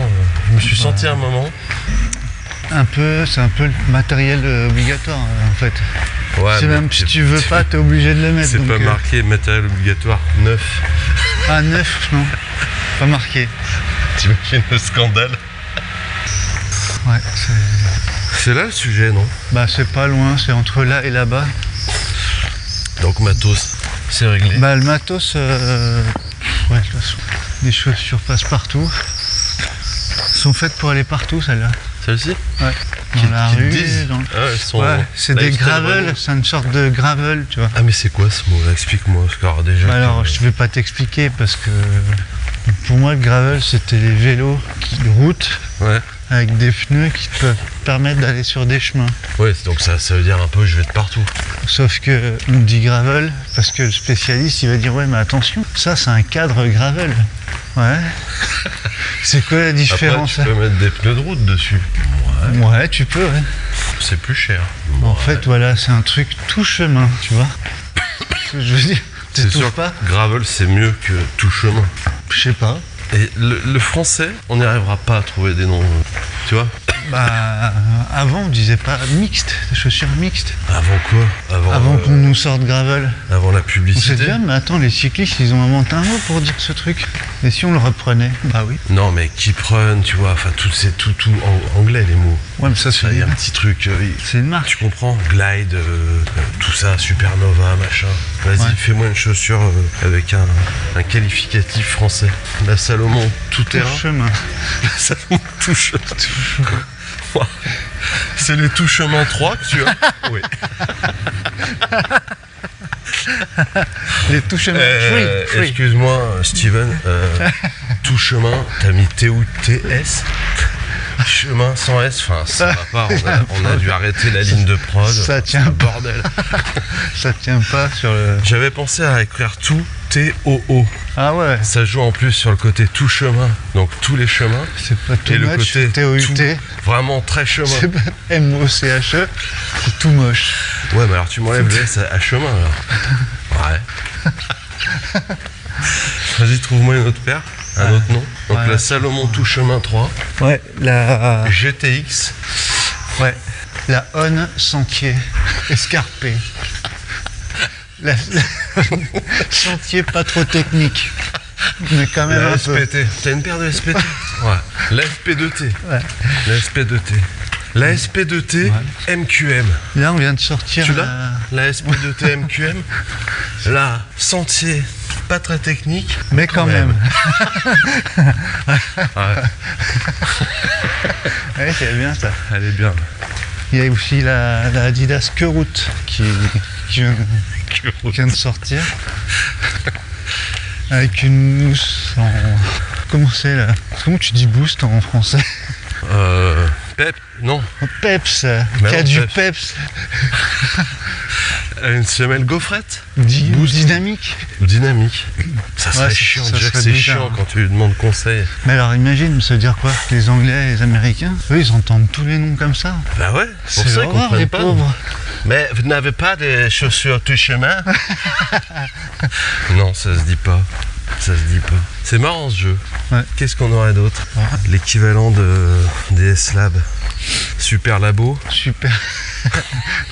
Je me suis senti un moment. C'est un peu le matériel obligatoire, en fait. Ouais, C'est mais même si tu veux pas, t'es obligé de le mettre. c'est donc, pas marqué matériel obligatoire neuf. Ah, 9, non. Pas marqué. T'imagines le scandale? Ouais, C'est là le sujet, non? bah, c'est pas loin, c'est entre là et là-bas. Donc matos, c'est réglé. Bah, le matos, ouais, de toute façon, les chaussures passent partout. Sont faites pour aller partout, celles-là. Celle-ci? Ouais. Dans Qui- la qui te rue. disent dans- Ah, elles sont Ouais, c'est des lifestyle gravel, running. c'est une sorte de gravel, tu vois. Ah mais c'est quoi ce mot-là? Explique-moi. Parce que alors, déjà. Bah alors, que- je vais pas t'expliquer parce que pour moi, le gravel, c'était les vélos qui routent Ouais. avec des pneus qui te peuvent permettre d'aller sur des chemins. Ouais, donc ça veut dire un peu je vais de partout. Sauf que on dit gravel parce que le spécialiste, il va dire ouais, mais attention, ça, c'est un cadre gravel. Ouais. C'est quoi la Après, différence tu peux mettre des pneus de route dessus. Ouais, tu peux, ouais. C'est plus cher. En fait, voilà, c'est un truc tout chemin, tu vois. Je veux dire, c'est t'étouffes sûr pas. que gravel c'est mieux que tout chemin. Je sais pas. Et le français, on n'y arrivera pas à trouver des noms. Tu vois? Bah, avant, on disait pas mixte, des chaussures mixtes. Avant quoi? Avant qu'on nous sorte gravel. Avant la On s'est publicité? dit, ah, mais attends, les cyclistes, ils ont inventé un mot pour dire ce truc. Et si on le reprenait? Bah oui. Non mais keep run, tu vois, enfin c'est tout en anglais les mots. Ouais, mais ça, Ça, il y a un petit truc. c'est une marque. Tu comprends? Glide, tout ça, supernova, machin. Vas-y, Ouais. fais-moi une chaussure avec un qualificatif français. La Salomon tout Tout terrain. chemin. La Salomon tout chemin. Ouais. C'est les tout chemin 3 que tu as? Oui. Les tout chemins. Free. Excuse-moi, Steven. Tout chemin, t'as mis T ou TS? Chemin sans S, enfin ça va pas. On a dû arrêter la ligne de prod. Ça tient C'est un pas. bordel. Ça tient pas sur le. J'avais pensé à écrire tout T-O-O. Ah ouais, Ça joue en plus sur le côté tout chemin, donc tous les chemins. c'est pas tout Et le much, côté T-O-U-T. tout, vraiment très chemin. C'est pas M-O-C-H-E. C'est tout moche. Ouais, mais alors tu m'enlèves le S à chemin alors. Ouais. Vas-y, trouve-moi une autre paire, un autre nom. Donc Ouais. la Salomon tout chemin 3, Ouais, la. GTX. Ouais. La On Sentier Escarpé. Sentier pas trop technique. Mais quand même La un peu. SPT. T'as une paire de SPT? Ouais. La SP2T. Ouais. La SP2T. La SP2T MQM. Là, on vient de sortir. Tu l'as? La SP2T MQM. Là, sentier, pas très technique. Mais quand même. Ouais, Ouais, c'est bien ça. elle est bien. Il y a aussi la Adidas Kerout qui vient de sortir. Avec une mousse en. Comment c'est là? Comment tu dis boost en français? Pep, non. Peps, Mais qui a non, du Peps. peps, Une semelle gaufrette dynamique. ou dynamique. Ça serait Ouais, chiant, ça déjà que serait c'est bizarre. chiant quand tu lui demandes conseil. Mais alors imagine, ça veut dire quoi? Les Anglais et les Américains, eux ils entendent tous les noms comme ça. Bah ouais, c'est pour C'est ça qu'ils l'horreur, les comprennent pas. pauvres. Mais vous n'avez pas des chaussures tout chemin? Non, ça se dit pas. Ça se dit pas. C'est marrant ce jeu. Ouais. Qu'est-ce qu'on aurait d'autre? L'équivalent des S-Lab. Super Labo. Super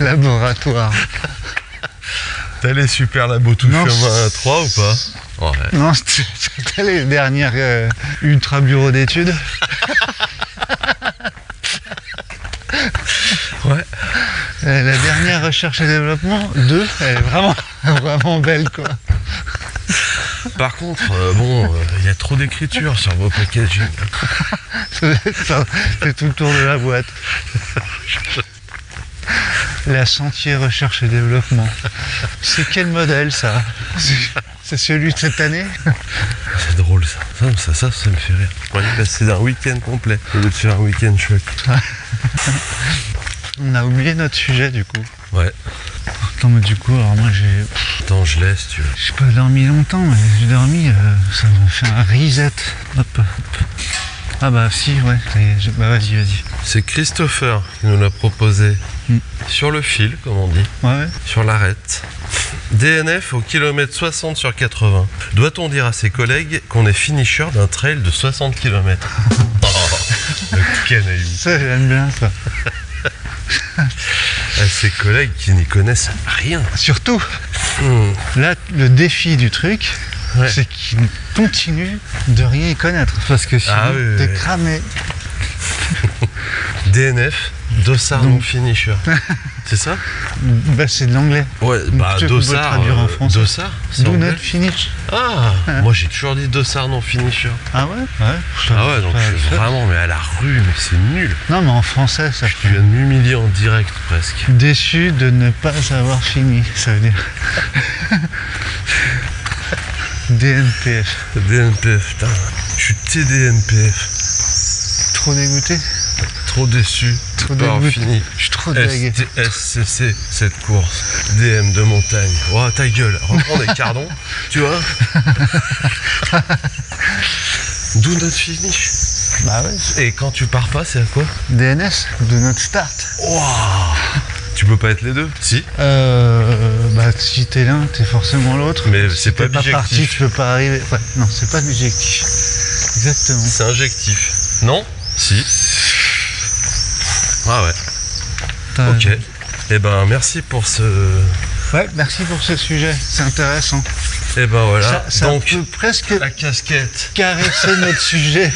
laboratoire. T'as les Super Labo tout Non, chemin 3 ou pas? Ouais. Non, c'était les dernières ultra bureaux d'études. Ouais. La dernière recherche et développement, 2, elle est vraiment, vraiment belle quoi. Par contre, il y a trop d'écriture sur vos packaging. C'est tout le tour de la boîte. La Sentier Recherche et Développement. C'est quel modèle ça? C'est celui de cette année? C'est drôle ça. Ça me fait rire. On va y passer d'un week-end complet au lieu de faire un week-end choc. On a oublié notre sujet du coup. Ouais. Attends, mais du coup, alors moi j'ai... Attends, je laisse, tu veux. J'ai pas dormi longtemps, mais j'ai dormi, ça m'a fait un reset. Hop. Ah bah si, ouais, ça y est, bah vas-y. C'est Christopher qui nous l'a proposé. Sur le fil, comme on dit. Ouais. Sur l'arête. DNF au kilomètre 60 sur 80. Doit-on dire à ses collègues qu'on est finisher d'un trail de 60 km? Oh, le canaillou. Ça, j'aime bien ça. À ses collègues qui n'y connaissent rien. Surtout, là, le défi du truc, c'est qu'ils continuent de rien y connaître. Parce que sinon, t'es cramé. DNF, dossard non finisher. C'est ça? Bah, c'est de l'anglais. Ouais, bah dossard. Traduire en français. Dossard, Do not finish. Ah, moi j'ai toujours dit dossard non finisher. Ah ouais? Ah ouais, donc je suis vraiment mais à la rue, mais c'est nul. Non, mais en français, ça Tu viens de m'humilier en direct presque. Déçu de ne pas avoir fini, ça veut dire. DNPF. DNPF, putain. Je suis TDNPF. Trop dégoûté? Trop déçu. Trop pas avoir dégoûté. fini. Je suis trop dégué. STSCC, cette course. DM de montagne. Oh, ta gueule. Reprends des cardons. Tu vois? Do not finish. Bah ouais. Et quand tu pars pas, c'est à quoi? DNS, do not start. Wow. Tu peux pas être les deux? Si. Bah si t'es l'un, t'es forcément l'autre. Mais si c'est pas t'es bijectif. parti, tu peux pas arriver. Ouais, non, c'est pas bijectif. Exactement. C'est injectif. Non? Si. Ah ouais. Ok. Eh ben merci pour ce... Ouais, merci pour ce sujet, c'est intéressant. Et ben voilà. Ça donc peut presque la casquette caresser notre sujet.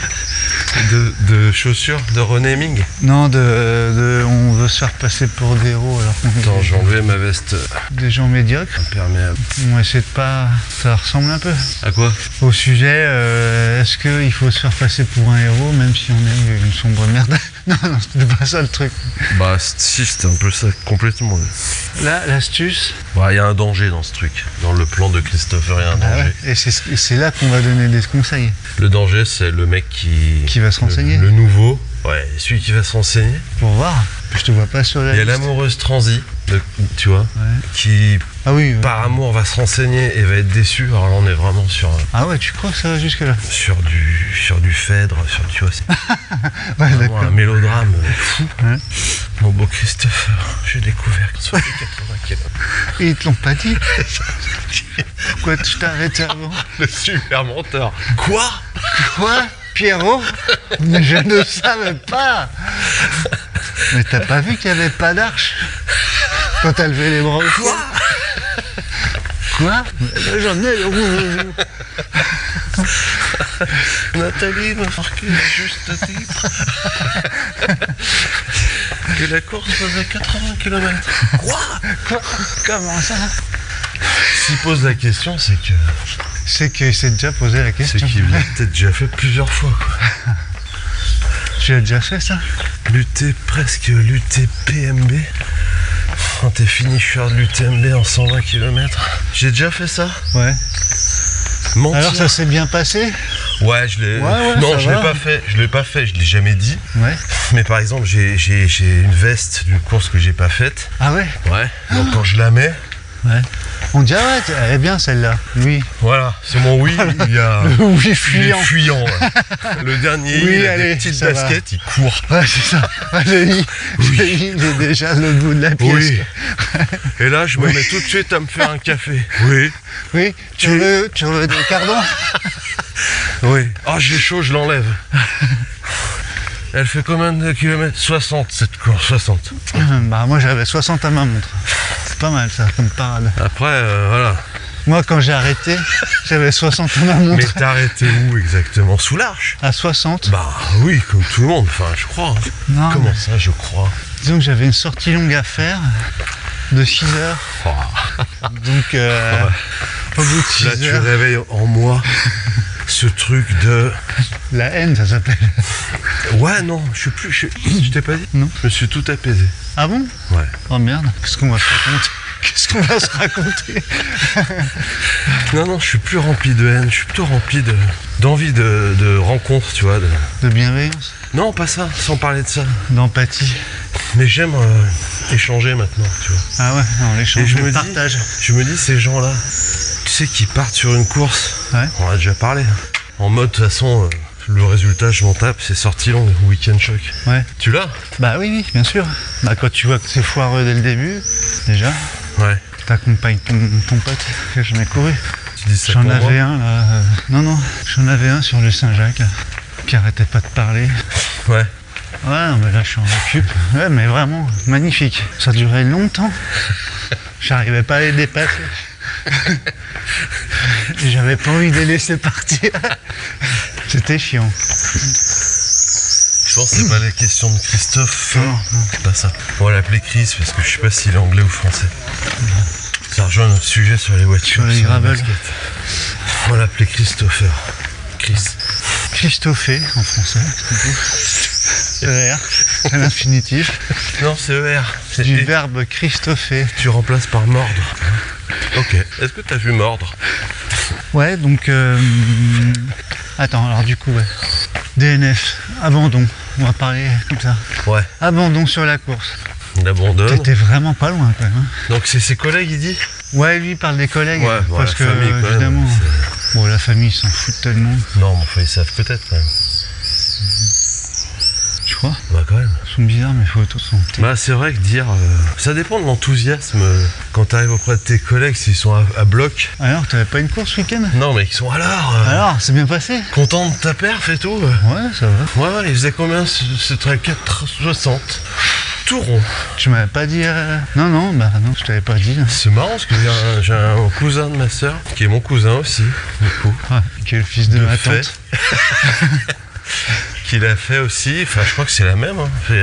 de chaussures de renaming. Non, on veut se faire passer pour des héros alors qu'on est Attends, j'ai enlevé ma veste des gens médiocres. imperméable. On va essayer de pas... Ça ressemble un peu À quoi? au sujet. Est-ce qu'il faut se faire passer pour un héros même si on est une sombre merde? Non, c'était pas ça le truc. Bah si, c'était un peu ça complètement. Là, l'astuce... Bah il y a un danger dans ce truc. Dans le plan de Christopher, il y a un danger. Ouais. Et c'est là qu'on va donner des conseils. Le danger, c'est le mec qui va se renseigner. Le nouveau. Ouais, celui qui va se renseigner. Pour voir. Je te vois pas sur la Il y a liste. l'amoureuse transi, tu vois, Ouais. qui Ah oui. par amour va se renseigner et va être déçu. Alors là, on est vraiment sur Ah ouais, tu crois que ça va jusque là? sur du Phèdre, tu vois, c'est Ouais, vraiment d'accord. un mélodrame fou. Ouais. Mon beau Christopher, j'ai découvert que sur les 80 km. Et ils te l'ont pas dit? Pourquoi tu t'es arrêté avant? Le super menteur. Quoi? Quoi? Pierrot? Mais je ne savais pas. Mais t'as pas vu qu'il n'y avait pas d'arche quand t'as levé les bras au ciel? Quoi? J'en ai le rouge. Nathalie m'a marqué juste titre que la course faisait 80 km. Quoi? Comment ça? S'il pose la question, c'est que C'est qu'il s'est déjà posé la c'est question. qu'il l'a peut-être déjà fait plusieurs fois, quoi. Tu as déjà fait ça? Lutter PMB. Quand t'es finisher de l'UTMB en 120 km. J'ai déjà fait ça. Ouais. Mentir. Alors ça s'est bien passé? Ouais, je l'ai. Ouais, non, ça je va. l'ai pas fait. Je l'ai pas fait. Je l'ai jamais dit. Ouais. Mais par exemple, j'ai une veste d'une course que j'ai pas faite. Ah ouais? Ouais. Donc quand je la mets, Ouais. On dit, ah ouais, elle est bien celle-là. Oui. voilà, c'est mon oui. Il y a. Le oui Il est fuyant. fuyant. Ouais. Le dernier, Oui, il a allez, des petites ça va. baskets, il court. Ouais, c'est ça. Le i, il est déjà le bout de la pièce. Oui. Et là, je me mets tout de suite à me faire un café. Oui. Oui. Tu veux des cardons? Oui. Ah, j'ai chaud, je l'enlève. Elle fait combien de kilomètres? 60 cette course, 60. Bah moi j'avais 60 à ma montre. C'est pas mal ça comme parade. Après, voilà. Moi quand j'ai arrêté, j'avais 60 à ma Mais montre. t'as arrêté où exactement? Sous l'Arche? À 60? Bah oui, comme tout le monde, enfin je crois. Non. Comment ça, je crois? Disons que j'avais une sortie longue à faire de 6 heures. Oh. Donc, au bout de 6 Là, tu heures, réveilles en moi ce truc de... la haine, ça s'appelle. Ouais, non, je suis plus... Je t'ai pas dit? Non. Je me suis tout apaisé. Ah bon? Ouais. Oh merde, qu'est-ce qu'on va se raconter? Qu'est-ce qu'on va se raconter? Non, je suis plus rempli de haine, je suis plutôt rempli d'envie de rencontre, tu vois. De bienveillance, Non, pas ça, sans parler de ça. d'empathie. Mais j'aime échanger maintenant, tu vois. Ah ouais, non, Et l'échange, je le me partage. dis, ces gens-là, tu sais, qui partent sur une course, Ouais. on en a déjà parlé, en mode, de toute façon, le résultat, je m'en tape, c'est sortie longue, week-end choc. Ouais. Tu l'as? Bah oui, bien sûr. Bah quand tu vois que c'est foireux dès le début, déjà, Ouais. t'accompagnes ton pote que j'en ai couru. Tu dis ça J'en pour avais moi? un là. Non, j'en avais un sur le Saint-Jacques là, qui arrêtait pas de parler. Ouais. Ouais, non, mais là je suis en récup. Ouais, mais vraiment, magnifique. Ça durait longtemps. J'arrivais pas à les dépasser. Et j'avais pas envie de les laisser partir. C'était chiant. Je pense que c'est pas la question de Christophe. Non. C'est pas ça. On va l'appeler Chris parce que je sais pas s'il est anglais ou français. Ça rejoint notre sujet sur les voitures. Sur les le gravels. basket. On va l'appeler Christopher. Chris. Christophé en français. ER, c'est l'infinitif. Non, c'est ER. C'est Du E. verbe Christopher. Tu remplaces par mordre. Ok. Est-ce que t'as vu mordre? Ouais, donc... Attends, alors du coup, ouais. DNF, abandon. On va parler comme ça. Ouais. Abandon sur la course. Il abandonne. T'étais vraiment pas loin quand même. Hein. Donc c'est ses collègues, il dit? Ouais, lui il parle des collègues. Ouais, bon, parce la que, famille, quand même, évidemment... c'est- Bon, la famille, ils s'en foutent tellement, Non, mais enfin, ils savent peut-être quand même. je crois. Bah quand même. Ils sont bizarres, mes photos sont... Bah c'est vrai que dire... ça dépend de l'enthousiasme quand t'arrives auprès de tes collègues, s'ils sont à bloc. Alors, t'avais pas une course ce week-end? Non mais ils sont Alors, c'est bien passé? contents de ta perf et tout. Ouais, ça va. Ouais, il faisait combien ce trek? 4,60. Tout rond. Tu m'avais pas dit... Non, bah non, je t'avais pas dit. Là. C'est marrant parce que j'ai un cousin de ma soeur, qui est mon cousin aussi, du coup, Ouais, qui est le fils de ma fait. tante. Qui l'a fait aussi, enfin je crois que c'est la même. Hein. Enfin,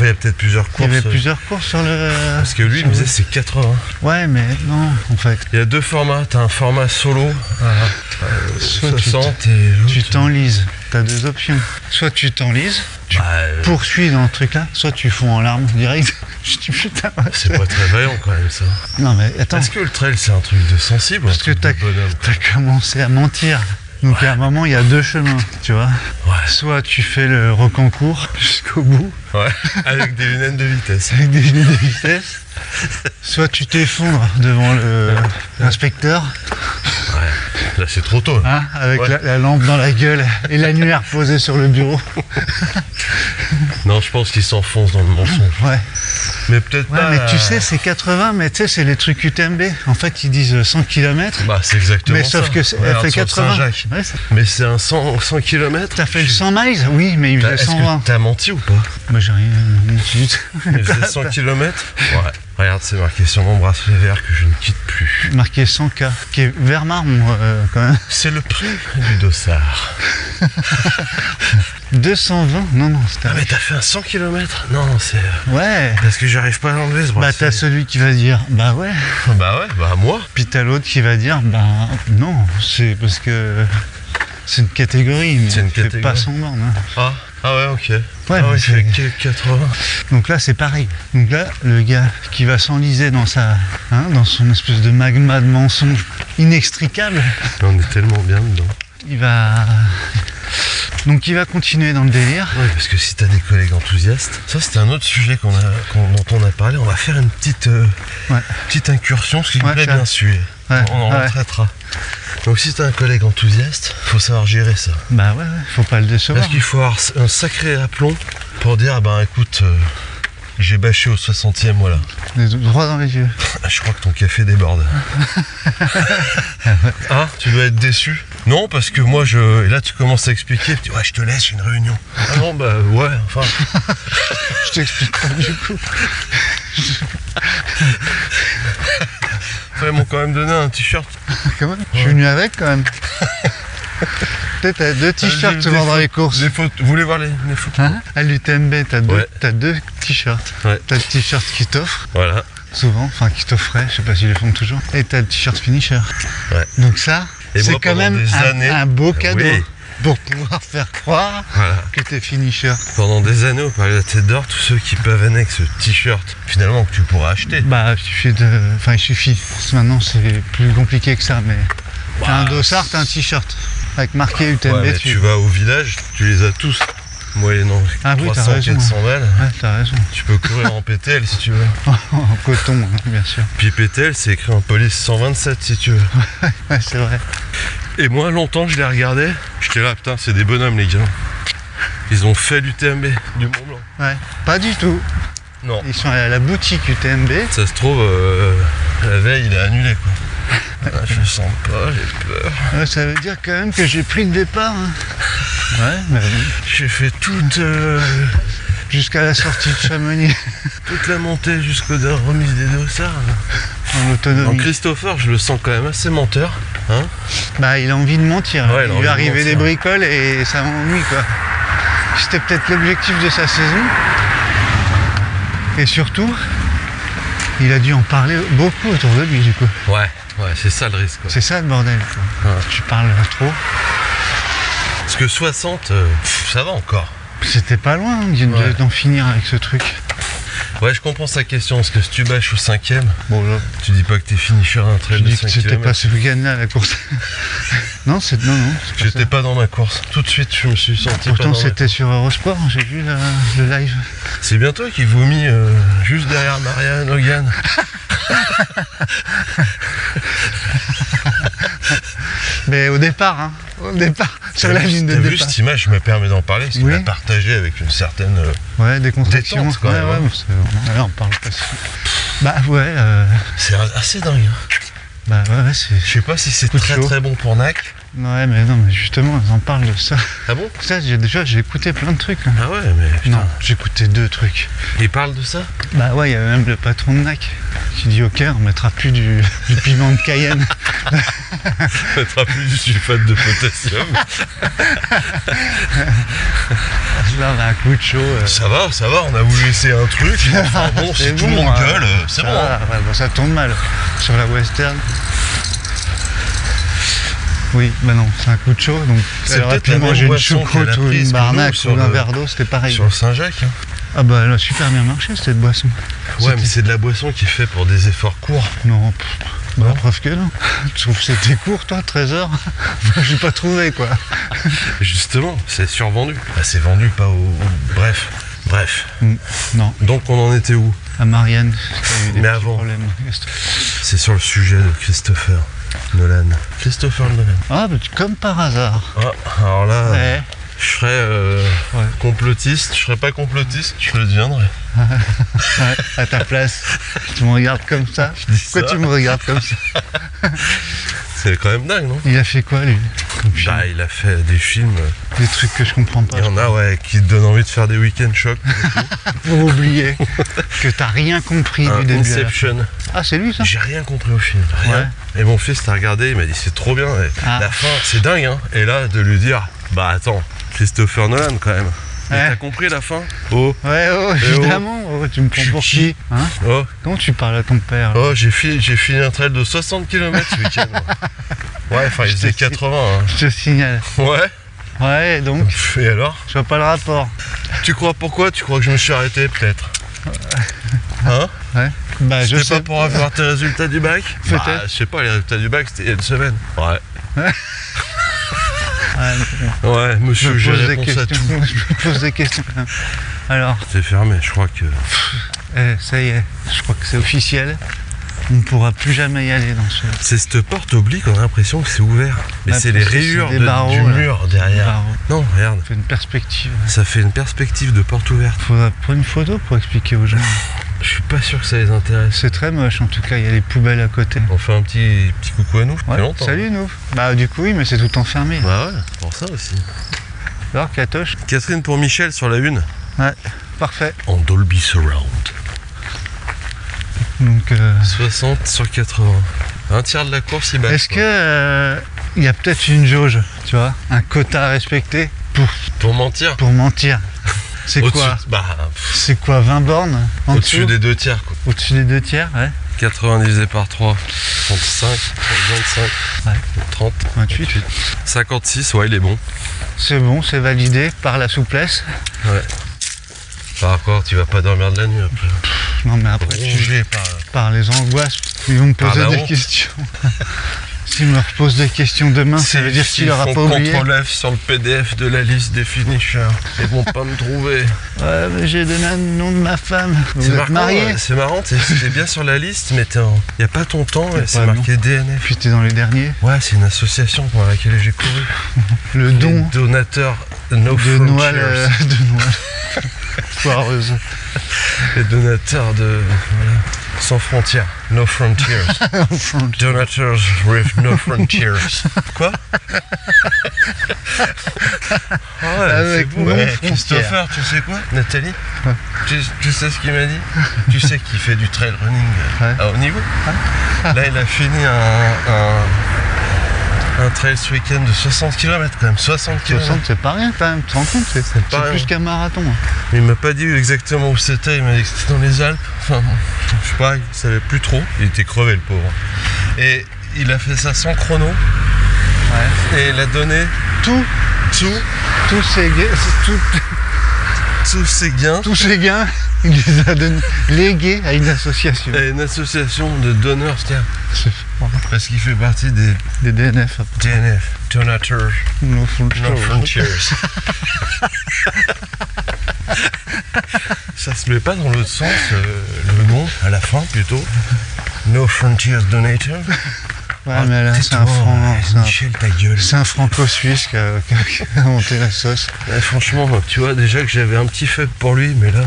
il y a peut-être plusieurs Il courses. y avait plusieurs courses sur le... Parce que lui, il me disait c'est 80. Ouais, mais non, en fait. Il y a deux formats, t'as un format solo à Soit tu 60 et l'autre... Tu t'enlises. T'as deux options. Soit tu t'enlises, tu Bah, poursuis dans le truc là, soit tu fonds en larmes direct. Je dis putain. c'est pas très vaillant quand même ça. Non mais attends, Est-ce que le trail c'est un truc de sensible ou un parce que truc de bonhomme? t'as commencé à mentir. Donc à un moment il y a deux chemins, tu vois. Ouais. Soit tu fais le Rocancourt jusqu'au bout Ouais, avec des lunettes de vitesse. avec des lignes de vitesse. Soit tu t'effondres devant l'inspecteur, Ouais, là c'est trop tôt. hein, avec Ouais. la lampe dans la gueule et l'annuaire posé sur le bureau. Non, je pense qu'il s'enfonce dans le mensonge. Ouais. Mais peut-être Ouais, pas... mais tu sais, c'est 80, mais tu sais, c'est les trucs UTMB. En fait, ils disent 100 km, Bah c'est exactement mais ça. sauf que elle Regarde fait sur le 80. Saint-Jacques. Ouais, Mais c'est un 100 km. t'as fait le 100 miles? Oui, mais il faisait Est-ce 120. que t'as menti ou pas? Moi, j'ai rien dit. Il faisait 100 km? Ouais. Regarde, c'est marqué sur mon bracelet vert que je ne quitte plus. Marqué 100K, qui est vert marron quand même. C'est le prix du dossard. 220? Non, c'était... Ah mais t'as fait un 100 km? Non, c'est... Ouais. Parce que j'arrive pas à l'enlever ce Bah, bracelet. t'as celui qui va dire, bah ouais. Bah ouais, bah moi. Puis t'as l'autre qui va dire, bah non, c'est parce que c'est une catégorie, mais C'est une fait catégorie. pas 100 bornes. Hein. Ah ouais, ok. Ouais, ah mais ouais, il c'est- fait 80. Donc là, c'est pareil. Donc là, le gars qui va s'enliser dans dans son espèce de magma de mensonge inextricable, On est tellement bien dedans. il va continuer dans le délire. Ouais, parce que si t'as des collègues enthousiastes, ça c'était un autre sujet dont on a parlé. On va faire une petite incursion, s'il vous Ouais, plaît, ça. bien suer. Ouais, On en ouais. retraitera. Donc si t'as un collègue enthousiaste, faut savoir gérer ça. Bah ouais, faut pas le décevoir. Parce qu'il faut avoir un sacré aplomb pour dire, ben écoute, j'ai bâché au 60e, voilà. Droit dans les yeux. Je crois que ton café déborde. Hein? Tu dois être déçu? Non, parce que moi, et là tu commences à expliquer, tu dis, ouais, je te laisse, j'ai une réunion. Ah non, bah ouais, enfin... Je t'explique pas du coup. Enfin, ils m'ont quand même donné un t-shirt. Quand même. Je suis venu avec quand même. Peut-être t'as deux t-shirts Des souvent dans photos- les courses. Des photos. Vous voulez voir les photos? Hein, à l'UTMB, Ouais. t'as deux t-shirts. Ouais. T'as le t-shirt qui t'offre, Voilà. souvent, enfin qui t'offraient, je sais pas s'ils le font toujours. Et t'as le t-shirt finisher. Ouais. Donc ça, Et c'est moi, quand pendant même des années, un beau cadeau. oui. Pour pouvoir faire croire Voilà. que t'es finisher. Pendant des années, au Palais de la Tête d'Or, tous ceux qui pavaient avec ce t-shirt, finalement, que tu pourras acheter. Bah, il suffit de. Enfin, il suffit. Maintenant, c'est plus compliqué que ça, mais. T'as un dossard, t'as un t-shirt. Avec marqué UTMB Ouais, mais dessus. tu vas au village, tu les as tous. Moyennant Ah oui, t'as 300, raison. 400 balles. Ouais, t'as raison. Tu peux courir en PTL si tu veux. En coton, hein, bien sûr. Puis PTL, c'est écrit en police 127 si tu veux. Ouais, c'est vrai. Et moi, longtemps, je les regardais. J'étais là, putain, c'est des bonhommes, les gars. Ils ont fait l'UTMB du Mont Blanc. Ouais. Pas du tout. Non. Ils sont allés à la boutique UTMB. Ça se trouve, la veille, il est annulé, quoi. Ah, je le sens pas, j'ai peur. Ouais, ça veut dire quand même que j'ai pris le départ. Hein. Ouais, mais bon. J'ai fait Jusqu'à la sortie de Chamonix. toute la montée jusqu'aux remise des dossards. En Donc autonomie. Christopher, je le sens quand même assez menteur. Hein, Bah, il a envie de mentir. Ouais, il a il envie lui de arriver mentir. des bricoles et ça m'ennuie, quoi. C'était peut-être l'objectif de sa saison. Et surtout, il a dû en parler beaucoup autour de lui, du coup. ouais, c'est ça le risque. Quoi. C'est ça le bordel, quoi. Ouais. Tu parles trop. Parce que 60, ça va encore. C'était pas loin Ouais. d'en finir avec ce truc. Ouais, je comprends sa question, parce que si tu bâches au 5ème, Bon, là, tu dis pas que t'es finisher d'un je trail de dis que 5 c'était km. pas ce week-end-là, la course. Non, c'est pas J'étais ça. pas dans ma course. Tout de suite, je me suis senti pas Pourtant, dans ma c'était sur Eurosport, j'ai vu le live. course. C'est bien toi qui vomis juste derrière Marianne Hogan. Mais au départ, hein. Au départ, sur la ligne de T'as vu départ. cette image, je me permets d'en parler, parce qu'il Oui. l'a partagé avec une certaine... Ouais, des contractions. Détente, quand ouais, même, ouais, hein. mais ouais, on parle pas si. Bah ouais, C'est assez dingue. Hein. bah ouais, c'est. Je sais pas si c'est Coup de très chaud. très bon pour NAC. Ouais, mais non, mais justement, ils en parlent de ça. Ah bon? Ça, j'ai écouté plein de trucs. Hein. Ah ouais, mais putain. Non, j'ai écouté 2 trucs. Il parle de ça? Bah ouais, il y avait même le patron de NAC qui dit ok, on mettra plus du piment de Cayenne. On mettra plus du sulfate de potassium. Là, on a un coup de chaud. Ça va, on a voulu essayer un truc. Enfin bon, C'est si tout le bon, monde hein. gueule, c'est Ça bon. va, ouais, bon, ça tombe mal. Sur la western. Oui, bah non, c'est un coup de chaud, donc C'est elle aurait peut-être pu la même manger une boisson qu'elle a choucroute ou prise une que barnaque nous sur ou un le- verre d'eau, c'était pareil. Sur le Saint-Jacques. Hein. Ah bah elle a super bien marché cette boisson. Ouais, mais c'est de la boisson qui est faite pour des efforts courts. Non, bah Non. preuve que non. Tu trouves que c'était court toi, 13 heures? J'ai pas trouvé quoi. Justement, c'est survendu. Ah, c'est vendu pas Bref. Non, Donc on en était où? à Marianne, qui a eu des Mais petits avant. problèmes. C'est sur le sujet de Christopher Nolan. Christopher Nolan. Ah bah comme par hasard. Ah, alors là, Ouais. je serais Ouais. complotiste. Je serais pas complotiste, je le deviendrais. Ouais, à ta place. Tu me regardes comme ça. dis Pourquoi ça. tu me regardes comme ça? C'est quand même dingue, non? Il a fait quoi lui comme film? Bah, il a fait des films. Des trucs que je comprends pas. Il y en a, ouais, qui te donnent envie de faire des week-end chocs. Pour oublier que t'as rien compris Un du début à la fin. Inception. Ah c'est lui ça? J'ai rien compris au film, rien. Ouais. Et mon fils l'a regardé, il m'a dit c'est trop bien. Et Ah. la fin, c'est dingue, hein. Et là, de lui dire, bah attends, Christopher Nolan quand même. Et Ouais. t'as compris la fin? Oh, Ouais, oh, Eh évidemment. Oh, tu me prends Je pour suis qui hein? oh, Comment tu parles à ton père là? oh, j'ai fini un trail de 60 km ce week-end. moi. Ouais, enfin, il Je faisait te 80. Je te signale. Hein. Ouais. Ouais, donc, Et alors? je vois pas le rapport. Tu crois pourquoi? Tu crois que je me suis arrêté, peut-être? Hein? Ouais. Bah, je C'était sais pas pour avoir tes résultats du bac? Peut-être. Bah, je sais pas, les résultats du bac, c'était il y a une semaine. Ouais. Ouais, Ouais, je monsieur, me j'ai pose des réponse à questions. tout. Je me pose des questions quand même. Alors, C'est fermé, je crois que... ça y est, je crois que c'est officiel. On ne pourra plus jamais y aller dans ce C'est cette porte oblique, on a l'impression que c'est ouvert. Mais Ouais, c'est parce les que c'est rayures des du barreaux, là. mur derrière. barreau. Non, regarde, On fait une perspective. ça fait une perspective de porte ouverte. Faudra prendre une photo pour expliquer aux gens. Je suis pas sûr que ça les intéresse. C'est très moche en tout cas, il y a les poubelles à côté. On fait un petit coucou à nous, ça fait Ouais, longtemps. salut nous. Bah du coup oui, mais c'est tout enfermé. Bah ouais, pour ça aussi. Alors Katoche. Catherine pour Michel sur la une. Ouais, parfait. En Dolby Surround. Donc 60 sur 80. Un tiers de la course, il bat. est-ce que il y a peut-être une jauge, tu vois, un quota à respecter Pour mentir. pour mentir? C'est quoi C'est quoi, 20 bornes en au-dessus dessous des 2 tiers, quoi. Au-dessus des 2 tiers, ouais. 80 divisé par 3, 35, 25, Ouais. 30, 28. 56, ouais, il est bon. C'est bon, c'est validé par la souplesse. Ouais. Par rapport, tu vas pas dormir de la nuit après. Non mais après Rongé par les angoisses, ils vont me Par poser la des honte. questions. S'ils me reposent des questions demain, ça veut dire qu'il aura pas oublié. CTRL F sur le PDF de la liste des finishers. Ils vont pas me trouver. Ouais, mais j'ai donné le nom de ma femme. Vous êtes marrant, mariés? c'est marrant, t'es bien sur la liste, mais y a pas ton temps et c'est pas marqué DNF. Puis t'es dans les derniers. Ouais, c'est une association pour laquelle j'ai couru. Le Les don donateurs No de Noël, Frontiers. de Noël. Foireuse. Les donateurs de Sans Frontières. No Frontiers. Donators with No Frontiers. Quoi? Avec c'est beau. No Ouais, Frontières. Christopher, tu sais quoi? Nathalie? Tu sais ce qu'il m'a dit? Tu sais qu'il fait du trail running à haut niveau? Là, il a fini un trail ce week-end de 60 km quand même. 60 km. 60, c'est pas rien quand même. Tu te rends compte? C'est pas rien. plus qu'un marathon. Hein. Il m'a pas dit exactement où c'était, il m'a dit que c'était dans les Alpes. Enfin bon, je sais pas, il savait plus trop. Il était crevé le pauvre. Et il a fait ça sans chrono. Ouais. Et il a donné Tous ces tous ses gains il les a légués à une association. à une association de donneurs, tiens. C'est fort. Parce qu'il fait partie des Des DNF après. DNF, Donators No No Frontiers. Ça se met pas dans l'autre sens, le nom, à la fin plutôt. No Frontiers Donator. Ouais, mais là, c'est un Michel, ta gueule. C'est un franco-suisse qui a monté la sauce. Ouais, franchement, tu vois, déjà que j'avais un petit fuck pour lui, mais là,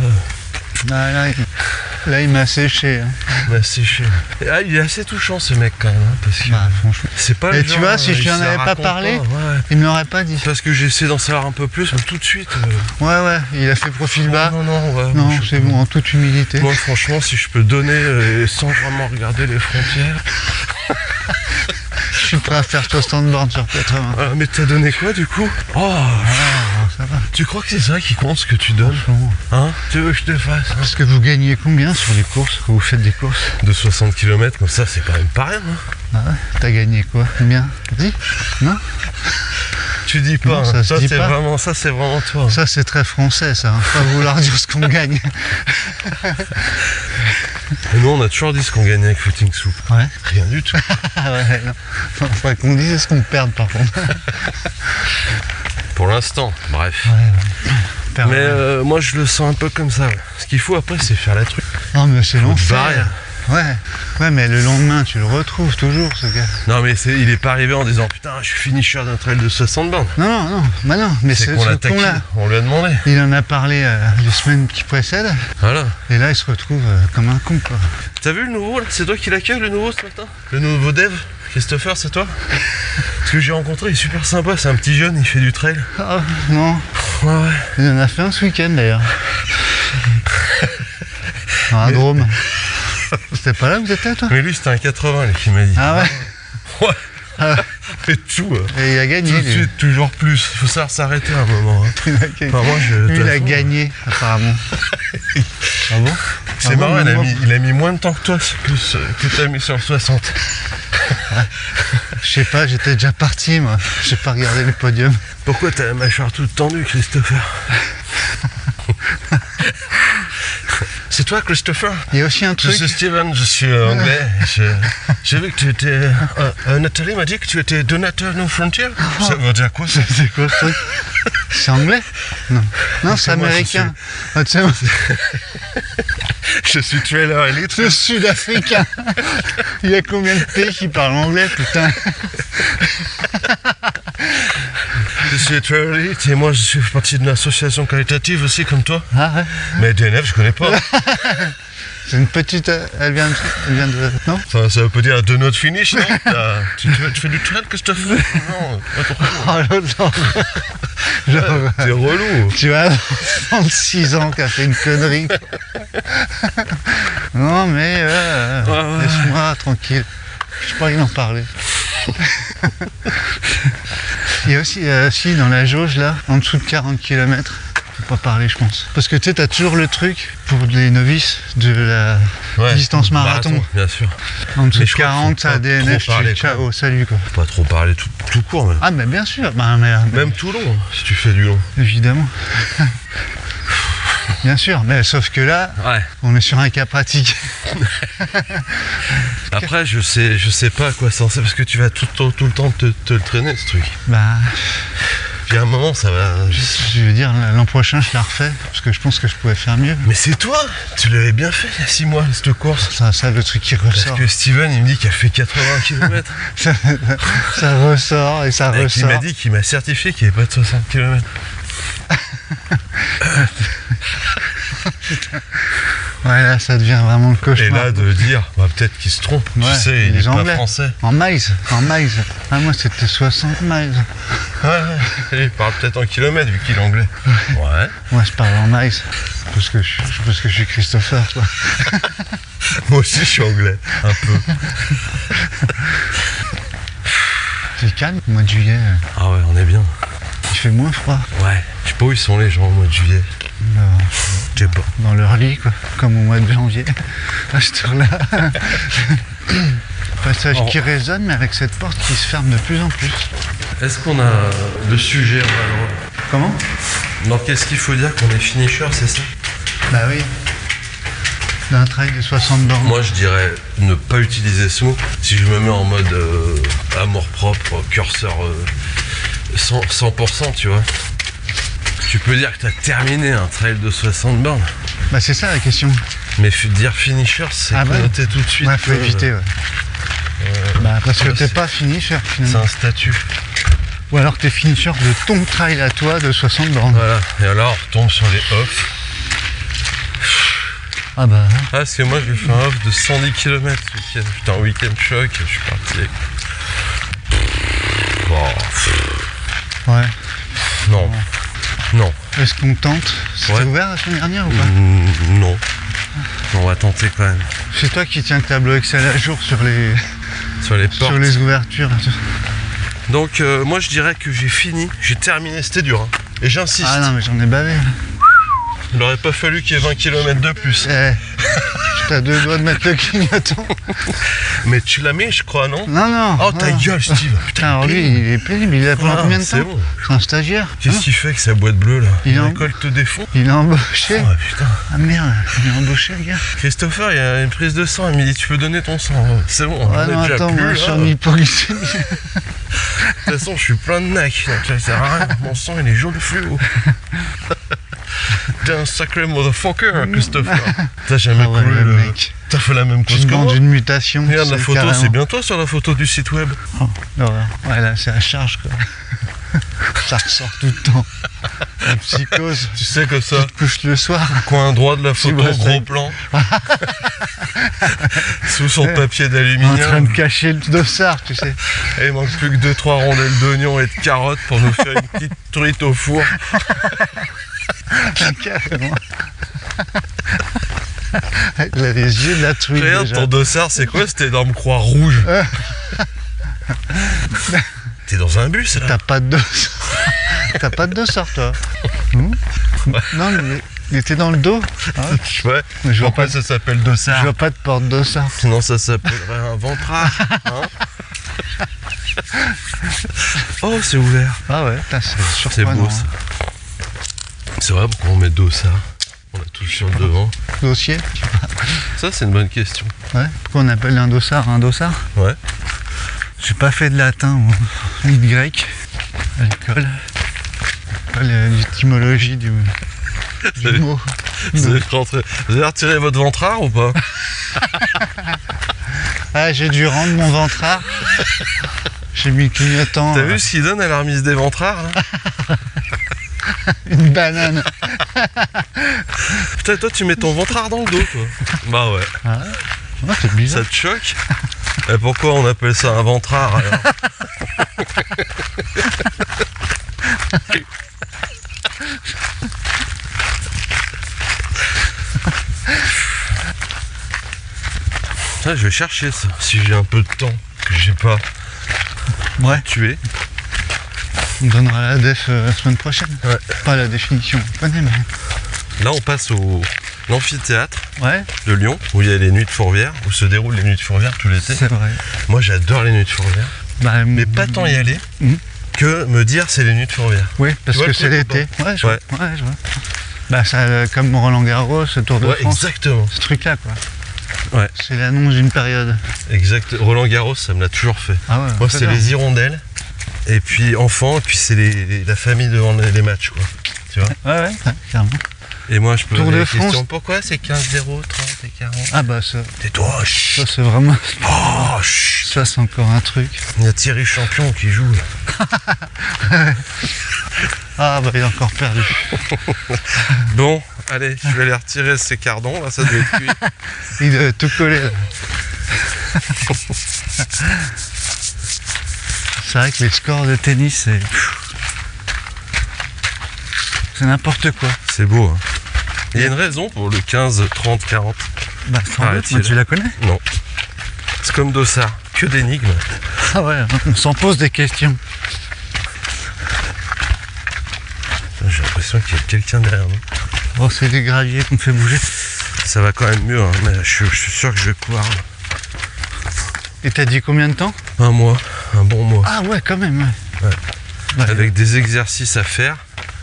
Là, il m'a séché. Hein. il m'a séché. Ah, il est assez touchant ce mec quand même, hein, parce que Franchement. c'est pas Et le tu genre, vois, si je il lui en se avais la pas raconte parlé, ouais. il me l'aurait pas dit. Parce que j'ai essayé d'en savoir un peu plus, mais tout de suite. Ouais, il a fait profil bas. Ouais, Non, moi, je- c'est bon, en toute humilité. Moi, franchement, si je peux donner sans vraiment regarder les frontières. Je suis prêt à faire 60 bornes sur 80. Mais t'as donné quoi du coup? Oh, Ça va. tu crois que c'est ça qui compte ce que tu donnes? Hein? Tu veux que je te fasse? Parce que vous gagnez combien sur les courses quand vous faites des courses? De 60 km comme ça, c'est quand même pas rien. Hein? Ah ouais. T'as gagné quoi? Combien? Dis? Non? Tu dis pas, Non, ça hein. se dit pas. Ça c'est vraiment toi. Ça, c'est très français, ça. Hein. Pas vouloir dire ce qu'on gagne. Et nous on a toujours dit ce qu'on gagnait avec Footing Soup. Ouais. Rien du tout. Ah ouais, non. Faudrait qu'on dise ce qu'on perd, par contre. Pour l'instant, bref. Perdre. Mais moi je le sens un peu comme ça. Ouais. Ce qu'il faut après c'est faire la truc. Non, mais c'est Faut te l'enfer. barrer. Ouais, mais le lendemain, tu le retrouves toujours, ce gars. Non mais il est pas arrivé en disant putain je suis finisher d'un trail de 60 bornes. Non, mais C'est qu'on ce l'a taqué, con-là. on lui a demandé. Il en a parlé les semaines qui précèdent, Voilà. et là, il se retrouve comme un con, quoi. T'as vu le nouveau là? C'est toi qui l'accueille le nouveau ce matin? Le nouveau dev? Christopher, c'est toi? Parce que j'ai rencontré, il est super sympa, c'est un petit jeune, il fait du trail. Ah, non, Ouais. il en a fait un ce week-end, d'ailleurs. Dans un drôme. C'était pas là que vous étiez, toi? Mais lui c'était un 80 là, qui m'a dit. Ah ouais. Ouais. Ah. Et tout. Et il a Tout gagné, de lui. suite, toujours plus. Faut savoir s'arrêter à un moment. Hein. Il a gagné. Enfin, moi, de Lui, toute il a façon, gagné, apparemment. Ah bon? C'est Ah bon, marrant, mais il a mis moins de temps que toi que t'as mis sur le 60. Je sais pas, j'étais déjà parti, moi. J'ai pas regardé le podium. Pourquoi t'as la mâchoire toute tendue, Christopher? C'est toi, Christopher? Il y a aussi un Je truc. suis Steven, je suis anglais. J'ai vu que tu étais. Nathalie m'a dit que tu étais donateur No Frontier. Ça veut dire quoi ça? C'est quoi ce truc? C'est anglais? Non, c'est moi, américain. Ah, tu sais, moi, Je suis trailer elite. c'est sud-africain. Il y a combien de pays qui parlent anglais, putain? Je suis trailer elite et moi je suis partie d'une association qualitative aussi comme toi. Ah ouais. Mais DNF, je connais pas. C'est une petite. Elle vient de. Non? Ça veut pas dire de notre finish, non? Tu fais du trail, Christopher? Non, pas trop. Oh l'autre, genre, T'es relou. tu as 36 ans qui a fait une connerie. Non, mais ouais. laisse-moi tranquille. Je pas envie d'en parler. Il y a aussi, si, dans la jauge, là, en dessous de 40 km, pas parler, je pense. Parce que tu sais, t'as toujours le truc pour les novices de la distance marathon. Bien sûr. En dessous Mais de je crois 40, qu'il faut ça pas DNF, trop parler, ciao, salut quoi. Faut pas trop parler tout court même. Ah mais bien sûr, bah, mais Même tout long, si tu fais du long. évidemment. Bien sûr, mais sauf que là, Ouais. on est sur un cas pratique. Après, je sais pas à quoi ça en sert parce que tu vas tout le temps te le traîner ce truc. Bah, Puis à un moment, ça va. je veux dire, l'an prochain, je la refais, parce que je pense que je pouvais faire mieux. Mais c'est toi, tu l'avais bien fait il y a 6 mois cette course. Ça le truc qui Parce ressort. que Steven, il me dit qu'il a fait 80 km. Ça ressort et ça Il ressort. m'a dit qu'il m'a certifié qu'il n'y avait pas de 60 km. Ouais, là, ça devient vraiment le Et cauchemar. là, de dire, bah, peut-être qu'il se trompe, Ouais, tu sais, il les est pas Anglais. français. En miles. Ah, moi, c'était 60 miles. Ouais, il parle peut-être en kilomètres vu qu'il est anglais. Ouais. Moi, je parle en miles. Parce que je suis Christopher, toi. Moi aussi, je suis anglais, un peu. C'est calme, au mois de juillet. Ah ouais, on est bien. Il fait moins froid. Ouais. Je sais pas où ils sont les gens au mois de juillet. Je sais pas. Dans leur lit, quoi. Comme au mois de janvier. À cette heure-là. Passage qui résonne, mais avec cette porte qui se ferme de plus en plus. Est-ce qu'on a le sujet Comment? Donc, qu'est-ce qu'il faut dire qu'on est finisher, c'est ça? Bah oui. D'un trail de 60 bornes. Moi, je dirais ne pas utiliser ce mot. Si je me mets en mode amour-propre, curseur 100%, tu vois. Tu peux dire que tu as terminé un trail de 60 bornes. Bah c'est ça la question. Mais dire finisher, c'est connoté tout de suite. Ouais, faut éviter, ouais. Bah parce que t'es c'est- pas finisher C'est finalement. un statut. Ou alors t'es finisher de ton trail à toi de 60 bornes. Voilà. Et alors, on retombe sur les offs. Ah bah Ah, parce que moi, je lui fais un off de 110 km ce week-end. Putain, week-end choc, je suis parti. Bon, ouais. non. Non. Est-ce qu'on tente? C'était Ouais. ouvert la semaine dernière ou pas? Non. On va tenter quand même. C'est toi qui tiens le tableau Excel à jour sur les Sur les portes. sur les ouvertures. Donc, moi, je dirais que j'ai fini. J'ai terminé. C'était dur. Hein. Et j'insiste. Ah non mais j'en ai bavé. Il aurait pas fallu qu'il y ait 20 km de plus. Eh, t'as deux doigts de mettre le clignotant. Mais tu l'as mis, je crois, non? Non non. Oh, ta non. gueule, Steve. Putain, Alors lui il est pénible, il a pendant Ah, combien de c'est temps? bon. C'est un stagiaire. Qu'est-ce Hein qu'il fait avec sa boîte bleue, là? Il est en- récolte des fonds. Il est embauché. Oh, putain. Ah merde, il est embauché le gars. Christopher, il y a une prise de sang. Il me dit, tu peux donner ton sang. C'est bon, Ouais on est non déjà attends, plus, moi là. je suis en hypoglycémie. De toute façon, je suis plein de nac, donc ça sert à rien. Mon sang, il est jaune fluo. T'es un sacré motherfucker, Christopher. T'as jamais Ah ouais, couru le le... mec. T'as fait la même Tu chose que demandes moi. une mutation. Regarde la photo, carrément. c'est bien toi sur la photo du site web. Oh, l'horreur. Ouais là c'est à charge quoi. Ça ressort tout le temps. La psychose. Tu sais que ça, Tu te couches le soir. coin droit de la photo, vois, gros c'est- plan. Sous son papier En train d'aluminium. de cacher le dossard, tu sais. Et il manque plus que 2-3 rondelles d'oignons et de carottes pour nous faire une petite truite au four. Carrément. Il a les yeux de la truite Regarde, déjà. ton dossard, c'est quoi cette énorme croix rouge? T'es dans un bus là? T'as pas de dossard. T'as pas de dossard toi. Non mais il était dans le dos. Ah, Ouais. mais je vois Pourquoi pas, ça s'appelle je dossard? vois pas de porte-dossard. Sinon ça s'appellerait un ventrard. Hein? Oh, c'est ouvert. Ah ouais, putain, c'est C'est surprenant. beau ça. C'est vrai, pourquoi on met dossard? On a tout sur le devant. Dossier. Ça, c'est une bonne question. Ouais. Pourquoi on appelle un dossard un dossard? Ouais. J'ai pas fait de latin ou ni de grec à l'école. Pas l'étymologie du mot. Vous avez retiré votre ventrard ou pas? Ah, j'ai dû rendre mon ventrard. J'ai mis le clignotant. T'as vu ce qu'il donne à la remise des ventrards là? Une banane. Putain, toi tu mets ton ventrard dans le dos toi. Bah ouais. Ah, ouais, c'est bizarre. Ça te choque? Et pourquoi on appelle ça un ventrard alors? Ça, je vais chercher ça, si j'ai un peu de temps, que j'ai pas Ouais. tué. On donnera la def la semaine prochaine. Ouais. Pas la définition, on connaît, mais... Là, on passe au l'amphithéâtre Ouais, de Lyon, où il y a les nuits de Fourvière, où se déroulent les nuits de Fourvière tout l'été. c'est vrai. Moi, j'adore les nuits de Fourvière, Bah, mais pas tant y aller Mhm. que me dire c'est les nuits de Fourvière. Oui, parce Tu vois que le c'est truc ou l'été. Ouais, je Ouais. vois. Ouais, je vois. Bah, ça, comme Roland Garros, ce Tour de Ouais, France, exactement. ce truc-là, quoi. Ouais. C'est l'annonce d'une période. Exact. Roland Garros, ça me l'a toujours fait. Ah ouais, Moi, c'est c'est grave. les hirondelles, et puis enfants, et puis c'est la famille devant les matchs, quoi. Tu vois. Ouais, carrément. Et moi, je peux Tour poser de la question, France. pourquoi c'est 15-0, 30 et 40? Ah bah ça, Tais-toi, ça chut. c'est vraiment... Oh, chut. Ça c'est encore un truc. Il y a Thierry Champion qui joue. Ah bah il est encore perdu. Bon, allez, je vais aller retirer ces cardons, là, ça doit être cuit. Il doit tout coller là. C'est vrai que les scores de tennis c'est n'importe quoi. C'est beau, hein. Il y a une raison pour le 15, 30, 40. Bah sans Arrête, doute, moi, tu la connais? Non. C'est comme Dossard, que d'énigmes. Ah ouais, on s'en pose des questions. J'ai l'impression qu'il y a quelqu'un derrière nous. Oh c'est des graviers qu'on fait bouger. Ça va quand même mieux, hein, mais je suis sûr que je vais pouvoir. Et t'as dit combien de temps? Un mois, un bon mois. Ah ouais quand même, ouais. Ouais. Ouais. Avec des exercices à faire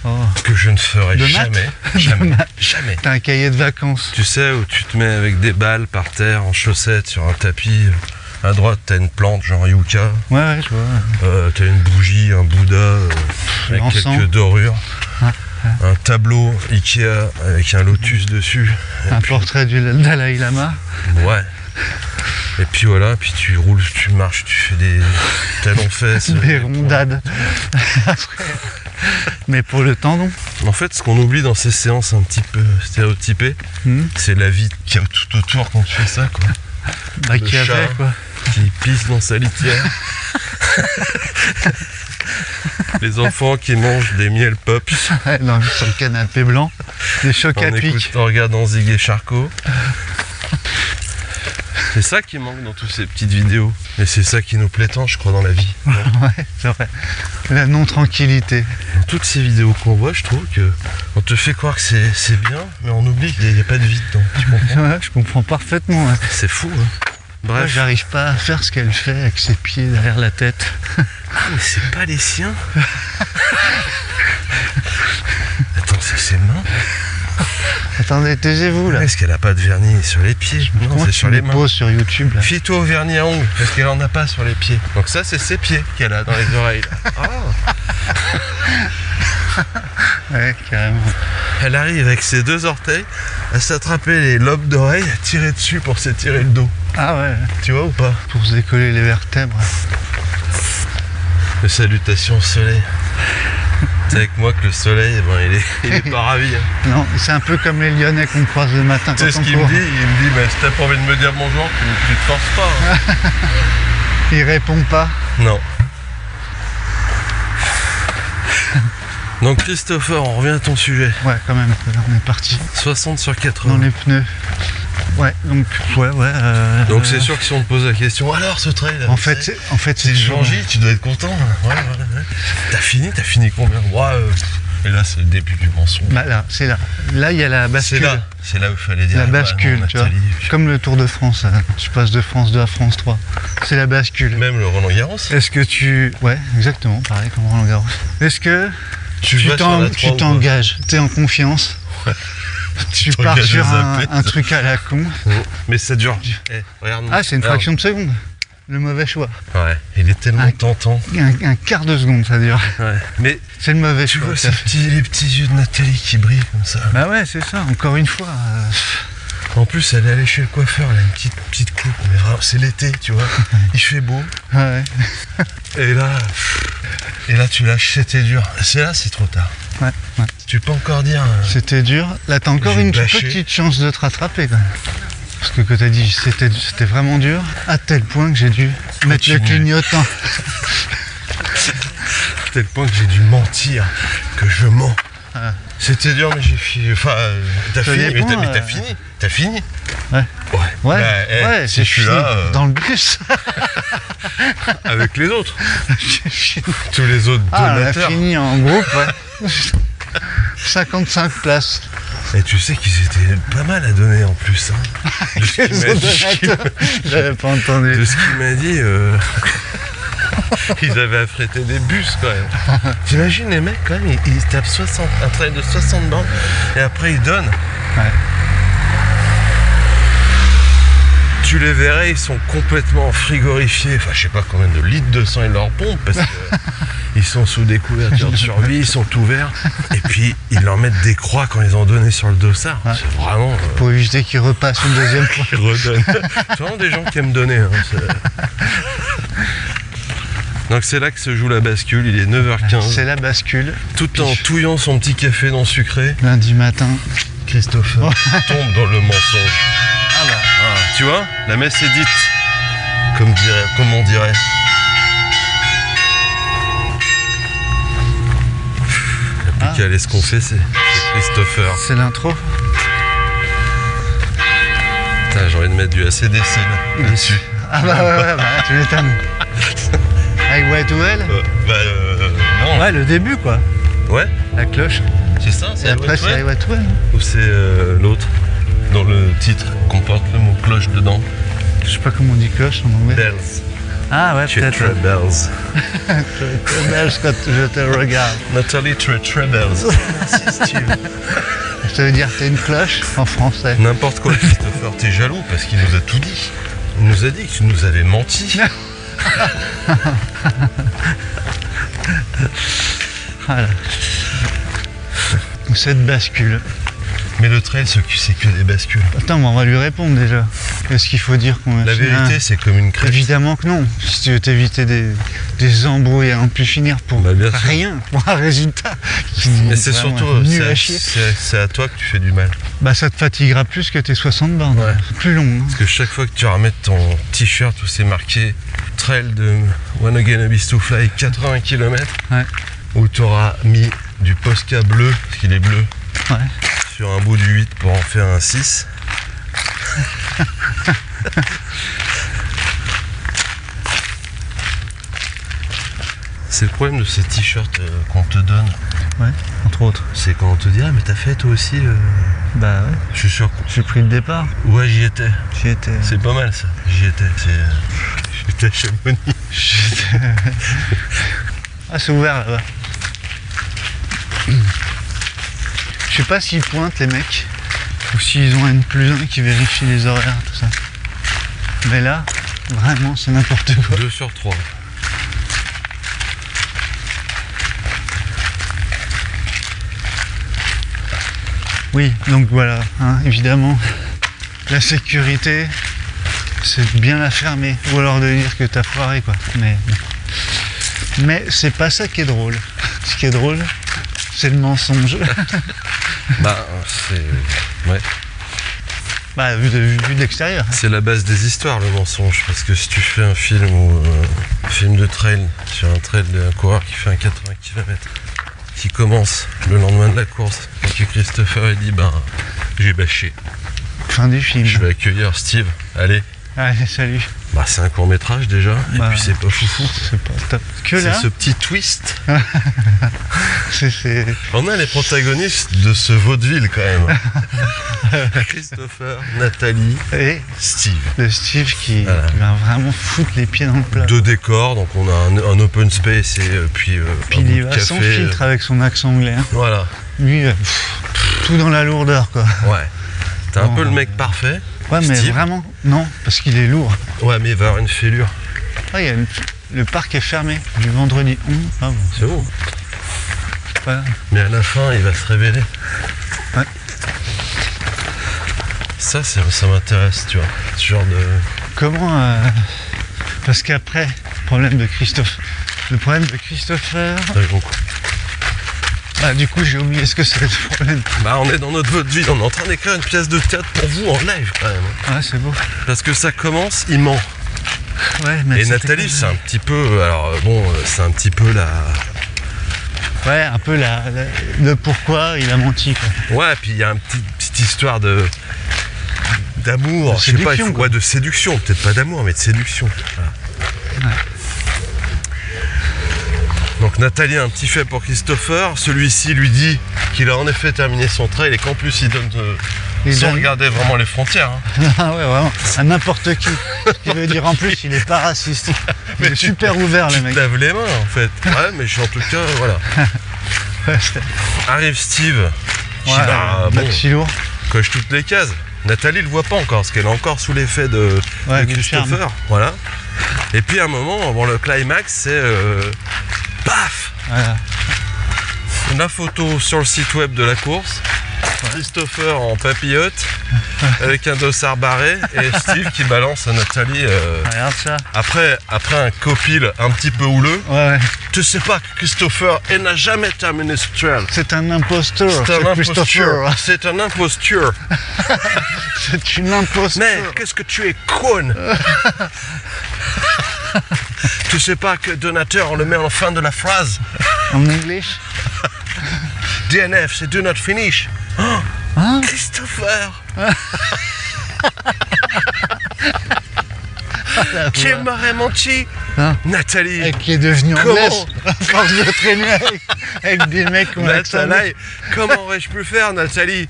Oh. que je ne ferai De maths jamais. De Jamais. maths. Jamais. T'as un cahier de vacances. Tu sais, où tu te mets avec des balles par terre, en chaussettes, sur un tapis. À droite, t'as une plante genre yucca. Ouais, je vois. T'as une bougie, un Bouddha avec L'encens. quelques dorures. Ah, Un tableau Ikea avec un lotus dessus. Un portrait du Dalai Lama. Ouais. Et puis voilà, puis tu roules, tu marches, tu fais des talons-fesses. Des rondades. Après. Mais pour le tendon. En fait, ce qu'on oublie dans ces séances un petit peu stéréotypées, c'est la vie qu'il y a tout autour quand tu fais ça, quoi. Bah Le qu'il y avait chat. quoi. Qui pisse dans sa litière. Les enfants qui mangent des miel pops Ouais, non, sur le canapé blanc. Des chocs à pic. en regardant Zig et Charcot. C'est ça qui manque dans toutes ces petites vidéos. Et c'est ça qui nous plaît tant, je crois, dans la vie. Ouais, c'est vrai. La non-tranquillité. Dans toutes ces vidéos qu'on voit, je trouve que on te fait croire que c'est bien, mais on oublie qu'il n'y a pas de vie dedans. Tu comprends? Ouais, je comprends parfaitement. Ouais. C'est fou, hein. Moi, Bref. j'arrive pas à faire ce qu'elle fait avec ses pieds derrière la tête. Ah, mais c'est pas les siens. Attends, c'est ses mains. Attendez, taisez-vous là. Est-ce qu'elle a pas de vernis sur les pieds? Non, Comment c'est tu sur me les mains. poses sur YouTube là? Fie-toi au vernis à ongles, parce qu'elle en a pas sur les pieds. Donc ça, c'est ses pieds qu'elle a dans les oreilles. Là. Ah. Ouais, carrément. Elle arrive avec ses deux orteils à s'attraper les lobes d'oreilles, à tirer dessus pour s'étirer le dos. Ah ouais, Tu vois ou pas? pour se décoller les vertèbres. Les salutations au soleil. C'est avec moi que le soleil, eh ben, il est pas ravi. Hein. Non, c'est un peu comme les Lyonnais qu'on croise le matin Tu quand sais ce on qu'il me court. dit? Il me dit, mais si t'as pas envie de me dire bonjour, tu te forces pas. Hein. Il répond pas. Non. Donc Christopher, on revient à ton sujet. Ouais, quand même, on est parti 60 sur 80. dans les pneus. Ouais, donc, ouais. Donc c'est sûr que si on te pose la question, alors ce trail là, En fait, c'est c'est toujours- Jean-J, tu dois être content. Ouais. T'as fini combien? Ouais, et là c'est le début du mensonge. Bah là, c'est là. Là, il y a la bascule. C'est là où il fallait dire. La ah, bah, bascule, non, tu vois. Nathalie, Comme le Tour de France. Tu passes de France 2 à France 3. C'est la bascule. Même le Roland Garros. Est-ce que tu... Ouais, exactement, pareil comme Roland Garros. Est-ce que Tu vas sur la 3 tu ou pas? t'engages, t'es en confiance, tu pars t'engages sur à zapper. un truc à la con. Mais ça dure. Regarde. Ah, c'est une fraction de seconde. Le mauvais choix. Ouais, il est tellement Ah. tentant. Un quart de seconde, ça dure. Ouais. Mais C'est le mauvais tu choix. vois les petits yeux de Nathalie qui brillent comme ça. Bah ouais, c'est ça, encore une fois. En plus, elle est allée chez le coiffeur, elle a une petite coupe, mais vraiment, c'est l'été, tu vois. Il fait beau. Ouais. Et là, tu lâches, c'était dur. C'est trop tard. Ouais. Tu peux encore dire. C'était dur. Là, t'as encore J'ai une bâché. petite chance de te rattraper quand même. Parce que quand t'as dit c'était vraiment dur, à tel point que j'ai dû mettre le Continue. clignotant. À tel point que j'ai dû mentir, que je mens. Ah. C'était dur, mais j'ai fini. Enfin, t'as Ça fini, dépend, mais t'as fini. T'as fini. Ouais. Ouais, Bah, si c'est je suis fini là, dans le bus. avec les autres. Tous les autres On a donateurs. fini en groupe, ouais. 55 places. Et tu sais qu'ils étaient pas mal à donner en plus. Hein. De ce Les qu'il m'a autres dit, donateurs, j'avais pas entendu. de ce qu'il m'a dit, ils avaient affrété des bus quand même. T'imagines les mecs quand même, ils tapent un trail de 60 bandes et après ils donnent. Ouais. Tu les verrais, ils sont complètement frigorifiés. Enfin, je sais pas combien de litres de sang ils leur pompent parce que ils sont sous des couvertures de survie, ils sont tout verts. Et puis, ils leur mettent des croix quand ils ont donné sur le dossard. Ouais. C'est vraiment... Pour éviter qu'ils repassent une deuxième fois. ils redonnent. C'est vraiment des gens qui aiment donner. Hein, donc c'est là que se joue la bascule, il est 9h15. C'est la bascule. Tout en touillant son petit café non sucré, Lundi matin. Christopher tombe dans le mensonge. Ah bah. Ah, tu vois, la messe est dite, comme on dirait. Il n'y a plus qu'à aller se confesser. C'est Christopher. C'est l'intro. Putain, j'ai envie de mettre du ACDC là-dessus. Ah bah, tu m'étonnes. Avec White Well. Non. Ouais, le début quoi. Ouais, La cloche. c'est ça, Et c'est après c'est White White Well. Ou c'est l'autre, dont le titre comporte le mot cloche dedans. Je sais pas comment on dit cloche en anglais. Bells. Ah ouais, peut-être. Très bells. Bells quand je te regarde. Nathalie très bells. Merci Steve. Ça veut dire t'es une cloche en français. N'importe quoi, Christopher, t'es jaloux parce qu'il nous a tout dit. Il nous a dit que tu nous avais menti. Voilà. Cette bascule. Mais le trail, c'est que des bascules. Attends, mais on va lui répondre déjà. Est-ce qu'il faut dire qu'on a La fait vérité, c'est comme une crêpe. Évidemment que non. Si tu veux t'éviter des embrouilles à en plus finir pour Bah, bien sûr. rien, pour un résultat qui Mais c'est vraiment surtout, nul à chier. c'est à toi que tu fais du mal. Bah ça te fatiguera plus que tes 60 bornes. Ouais. C'est plus long. Hein. Parce que chaque fois que tu remettes ton t-shirt où c'est marqué trail de Wanna Gonna Be to Fly 80 km, Ouais. où tu auras mis du Posca bleu, parce qu'il est bleu, Ouais. sur un bout du 8 pour en faire un 6. C'est le problème de ces t-shirts qu'on te donne. Ouais. Entre autres. C'est quand on te dit ah mais t'as fait toi aussi Bah ouais. Je suis sûr J'ai pris le départ. ouais j'y étais. J'y étais. C'est pas mal ça. J'y étais. J'étais à Chamonix. Ah c'est ouvert là-bas. Je sais pas s'ils pointent les mecs ou s'ils ont un +1 qui vérifie les horaires, tout ça. Mais là, vraiment c'est n'importe quoi. 2 sur 3. Oui, donc voilà, hein, évidemment, la sécurité, c'est de bien la fermer, ou alors de dire que t'as foiré, quoi. Mais c'est pas ça qui est drôle. Ce qui est drôle, c'est le mensonge. Bah c'est. Ouais. Bah, vu de l'extérieur. C'est la base des histoires le mensonge. Parce que si tu fais un film ou un film de trail sur un trail d'un coureur qui fait un 80 km, qui commence le lendemain de la course, et que Christopher il dit ben j'ai bâché. Fin du film. Je vais accueillir Steve. Allez. Allez, salut. Bah c'est un court métrage déjà. Bah, et puis c'est pas foufou. C'est pas top. Que C'est là, ce petit twist. c'est... On a les protagonistes de ce vaudeville quand même. Christopher, Nathalie, Et Steve. le Steve qui Voilà. va vraiment foutre les pieds dans le plat. Deux décors, donc on a un open space et puis Puis un il y bout de va sans café. filtre avec son accent anglais. Hein. Voilà, Lui, tout dans la lourdeur, quoi. ouais. T'es un Bon, peu le mec parfait. Ouais, mais Steve. vraiment, non, parce qu'il est lourd. Ouais, mais il va avoir une fêlure. Ah, le parc est fermé du vendredi 11. Ah bon, C'est bon. voilà. Mais à la fin, il va se révéler. Ouais. Ça m'intéresse, tu vois. Ce genre de. Comment parce qu'après, le problème de Christopher. Ah, du coup, j'ai oublié ce que c'est le problème. Bah, on est dans notre vaudeville, on est en train d'écrire une pièce de théâtre pour vous en live quand même. Ah, c'est beau. Parce que ça commence, il ment. Ouais, mais Et c'était Nathalie, pas- c'est un petit peu. Alors bon, c'est un petit peu la. Ouais, un peu le pourquoi il a menti, quoi. Ouais, puis il y a une petite histoire de. d'amour, De je sais pas, séduction, quoi. de séduction, peut-être pas d'amour, mais de séduction. Voilà. Ouais. Donc Nathalie a un petit fait pour Christopher. Celui-ci lui dit qu'il a en effet terminé son trail et qu'en plus il donne Il sans donne- regarder vraiment les frontières. Hein. Ah ouais, vraiment. À n'importe qui. Ce qui veut dire en plus, il est pas raciste. Il Mais est tu- super ouvert, le Tu mec. te laves les mains en fait. Ouais, mais en tout cas, voilà. Ouais, c'est- Arrive Steve. Je dis, ouais, bah, bon, maxi lourd. coche toutes les cases. Nathalie le voit pas encore parce qu'elle est encore sous l'effet de Ouais, du Christopher. charme. Voilà. Et puis à un moment, bon, le climax, c'est paf, Voilà. la photo sur le site web de la course. Christopher en papillote avec un dossard barré et Steve qui balance à Nathalie Regarde ça. après un copil un petit peu houleux. Ouais, ouais. Tu sais pas que Christopher il n'a jamais terminé ce trail. C'est un imposteur. C'est un imposture. Christopher. C'est un imposture. C'est une imposture. Mais qu'est-ce que tu es con. Tu sais pas que donateur on le met en fin de la phrase. En English. DNF c'est do not finish. Oh, Hein? Christopher. Tu m'aurais menti. Hein? Nathalie. Et qui est devenu Comment anglaise. À force de traîner avec des mecs qui ont l'accent. Nathalie, comment aurais-je pu faire, Nathalie?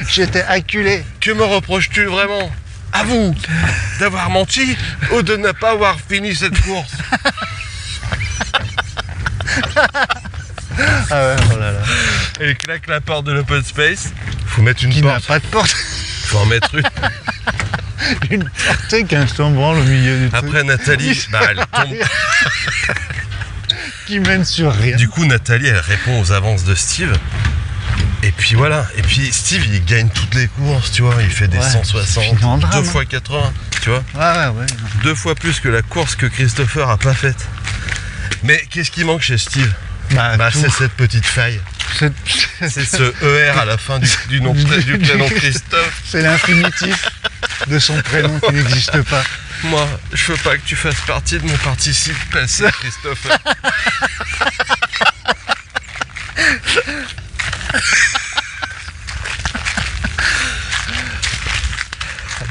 J'étais acculé. Que me reproches-tu vraiment? À vous d'avoir menti ou de ne pas avoir fini cette course? Ah ouais, oh là là. Et il claque la porte de l'open space. Faut mettre une Qui n'a porte. pas de porte. Faut en mettre une. Une porte qui s'en branle au milieu du truc. Après Nathalie, bah, elle tombe. Qui mène sur rien. Du coup, Nathalie, elle répond aux avances de Steve. Et puis voilà. Et puis Steve, il gagne toutes les courses, tu vois. Il fait des Ouais, 160, c'est fini en drame, 2 fois 80, tu vois. Ouais. 2 fois plus que la course que Christopher a pas faite. Mais qu'est-ce qui manque chez Steve? Bah, tout. c'est cette petite faille. C'est C'est ce ER à la fin du nom du prénom Christophe. c'est l'infinitif de son prénom qui n'existe pas. Moi, je veux pas que tu fasses partie de mon participe passé, Christopher.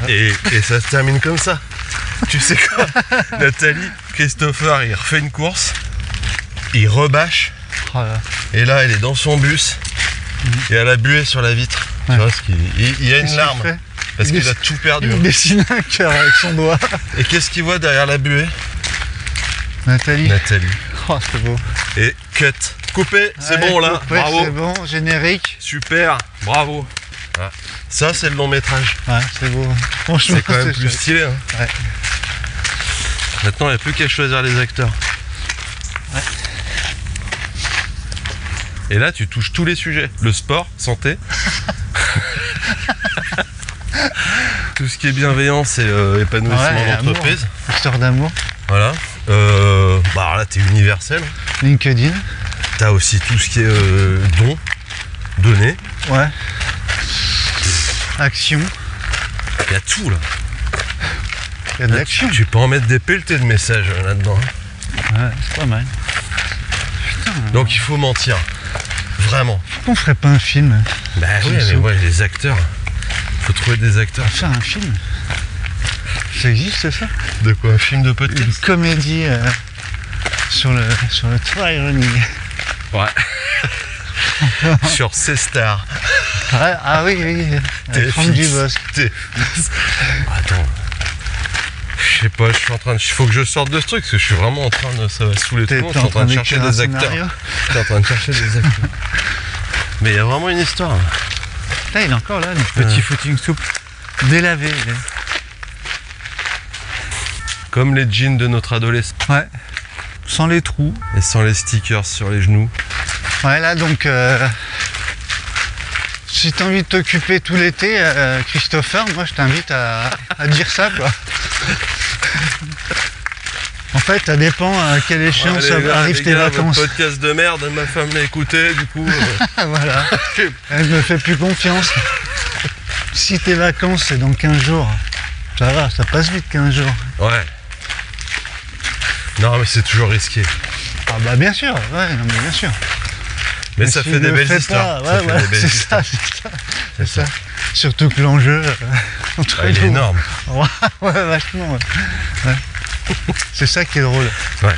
Et ça se termine comme ça. Tu sais quoi, Nathalie, Christopher, il refait une course, il rebâche, Oh là. et là, elle est dans son bus, et elle a bué sur la vitre. Ouais. Tu vois, il y a une Qu'est-ce larme, qu'il fait parce Il qu'il a dessine- tout perdu. Il dessine un cœur avec son doigt. Et qu'est-ce qu'il voit derrière la buée? Nathalie. Nathalie. Oh, c'est beau. Et cut. Coupé, c'est Ouais, bon là, ouais, bravo. C'est bon, générique. Super, bravo. Voilà. Ça, c'est le long métrage. Ouais, c'est beau. Franchement, C'est quand même plus chouette. stylé. Hein. Ouais. Maintenant, il n'y a plus qu'à choisir les acteurs. Ouais. Et là, tu touches tous les sujets. Le sport, santé. Tout ce qui est bienveillance et épanouissement Ouais, d'entreprise. Histoire d'amour. Voilà. Bah alors là, t'es universel. LinkedIn. T'as aussi tout ce qui est don, donner. Ouais. Action. Il y a tout là. Il y a de l'action. Tu peux en mettre des pelletés de messages là-dedans. Hein. Ouais, c'est pas mal. Donc il faut mentir. Vraiment. Pourquoi on ferait pas un film? Bah oui, C'est mais chaud. ouais, les acteurs. Faut trouver des acteurs. Faire un film? Ça existe ça? De quoi? Un film de Une podcast? comédie sur le trail running. Ouais. Sur C-Star. Ouais, ah oui. Avec Franck Dubosc. Attends. Je sais pas, je suis en train de. Il faut que je sorte de ce truc parce que je suis vraiment en train de. Ça va saouler tout T'es le monde. Je suis en train de chercher d'écrire un des acteurs. scénario? Je suis en train de chercher des acteurs. Mais il y a vraiment une histoire. Là. Là, il est encore là, le petit footing souple. Délavé. il est. Comme les jeans de notre adolescent. Ouais. Sans les trous. Et sans les stickers sur les genoux. Ouais, là, donc, si t'as envie de t'occuper tout l'été, Christopher, moi, je t'invite à dire ça, quoi. En fait, ça dépend à quelle échéance Ouais, les gars, arrivent les tes gars, vacances. votre podcast de merde, ma femme l'a écouté, du coup. Voilà. Elle me fait plus confiance. Si tes vacances, c'est dans 15 jours, ça va, ça passe vite 15 jours. Ouais. Non, mais c'est toujours risqué. Ah bah bien sûr, ouais, non mais bien sûr. Mais ça s'il fait des le belles fait histoires. pas, ouais, fait des belles c'est histoires. ça, c'est ça. Surtout que l'enjeu entre Ah, il est nous. énorme. Ouais, vachement. Ouais. C'est ça qui est drôle. Ouais.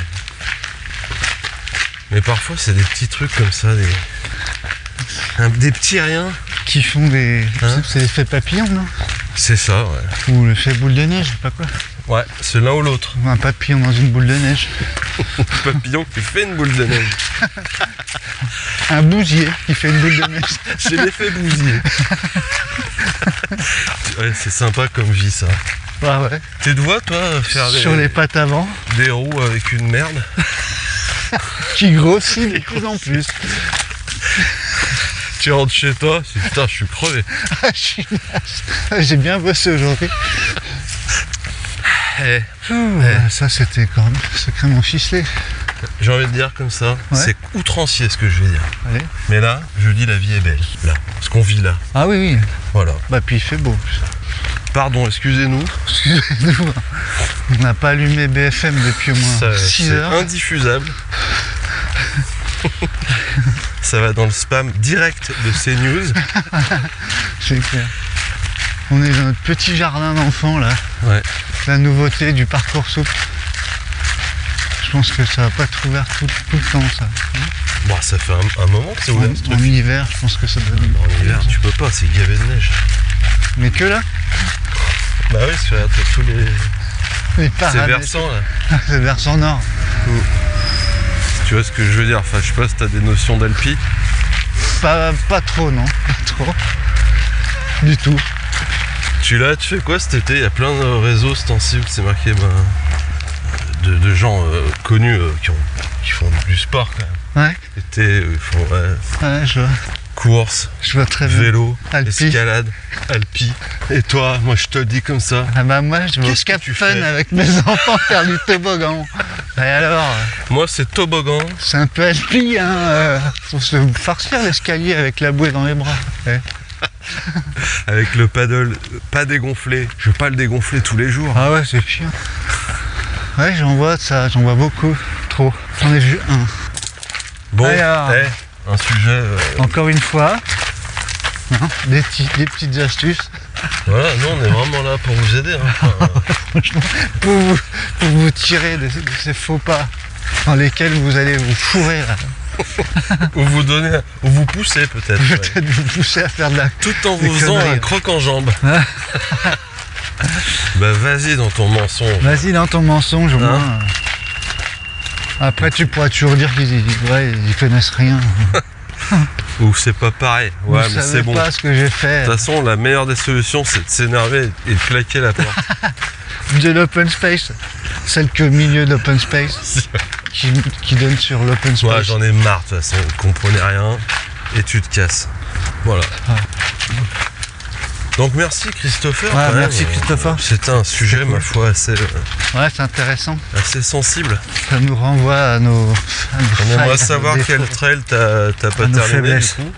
Mais parfois, c'est des petits trucs comme ça, des petits riens. Qui font des. Hein, c'est l'effet papillon, non? c'est ça, ouais. Ou l'effet boule de neige, je sais pas quoi. Ouais, c'est l'un ou l'autre. Un papillon dans une boule de neige. Papillon qui fait une boule de neige. Un bousier qui fait une boule de neige. C'est l'effet bousier. Ouais, c'est sympa comme vie, ça. Ouais. Tu te vois, toi, faire Sur les pattes avant, des roues avec une merde? qui grossit de plus en plus. Tu rentres chez toi, c'est putain, je suis crevé. Je suis naze. J'ai bien bossé aujourd'hui. Ça, c'était quand même sacrément ficelé. J'ai envie de dire comme ça, Ouais. c'est outrancier ce que je vais dire. Allez. Mais là, je dis la vie est belle. Là, ce qu'on vit là. Ah oui. Voilà. Bah, puis il fait beau. Pardon, excusez-nous. Excusez-nous. On n'a pas allumé BFM depuis au moins Ça, 6 c'est heures. indiffusable. Ça va dans le spam direct de CNews. C'est clair. On est dans notre petit jardin d'enfants là. Ouais. La nouveauté du Parcoursup. Je pense que ça va pas être ouvert tout le temps ça. Bon, ça fait un moment que c'est ouvert ce En truc. hiver, je pense que ça doit être. En hiver, tu peux pas, c'est gavé de neige. Mais que là, Bah oui, c'est regarde, t'as tous les. les C'est paramètres. versant là. C'est versant nord. Tu vois ce que je veux dire? Enfin, je sais pas si t'as des notions d'alpi. Pas trop, non. Pas trop. Du tout. Tu fais quoi cet été? Il y a plein de réseaux ce temps-ci où c'est marqué de gens connus qui font du sport quand même. Ouais, Été, ils font ouais, course, je vois très bien. vélo, Alpi. escalade, alpi. Et toi, moi je te le dis comme ça. Ah bah moi je vais au Qu'est-ce que Cap tu Fun fais avec mes enfants faire du toboggan. Et alors, Moi c'est toboggan. c'est un peu alpi, hein. Faut se farcir l'escalier avec la bouée dans les bras. Ouais. Avec le paddle pas dégonflé. Je veux pas le dégonfler tous les jours. Ah ouais, c'est chiant. Ouais, j'en vois de ça, j'en vois beaucoup. Trop. J'en ai vu un. Bon, Alors. un sujet. Encore une fois, hein, des petites astuces Voilà, nous on est vraiment là pour vous aider. Hein. Enfin, pour vous tirer de ces faux pas dans lesquels vous allez vous fourrer là. ou vous pousser peut-être. Ouais. Peut-être vous pousser à faire de la. Tout en Des vous faisant conneries. un croc en jambe. Bah vas-y dans ton mensonge. Vas-y dans ton mensonge au moins. Après tu pourras toujours dire qu'ils connaissent rien. Ou c'est pas pareil. Ouais, Vous mais savez c'est bon. pas ce que j'ai fait. De toute façon, la meilleure des solutions, c'est de s'énerver et de claquer la porte. De l'open space. Celle que au milieu d'open space qui donne sur l'open space. Ouais, j'en ai marre de toute façon. Vous comprenez rien et tu te casses. Voilà. Donc merci Christopher. Ouais, quand même. merci, Christopher. C'était un sujet, cool. ma foi, assez C'est intéressant. sensible. Ça nous renvoie à nos. On aimerait failles, savoir à nos quel défauts. trail t'as pas À nos terminé du faiblesses. coup.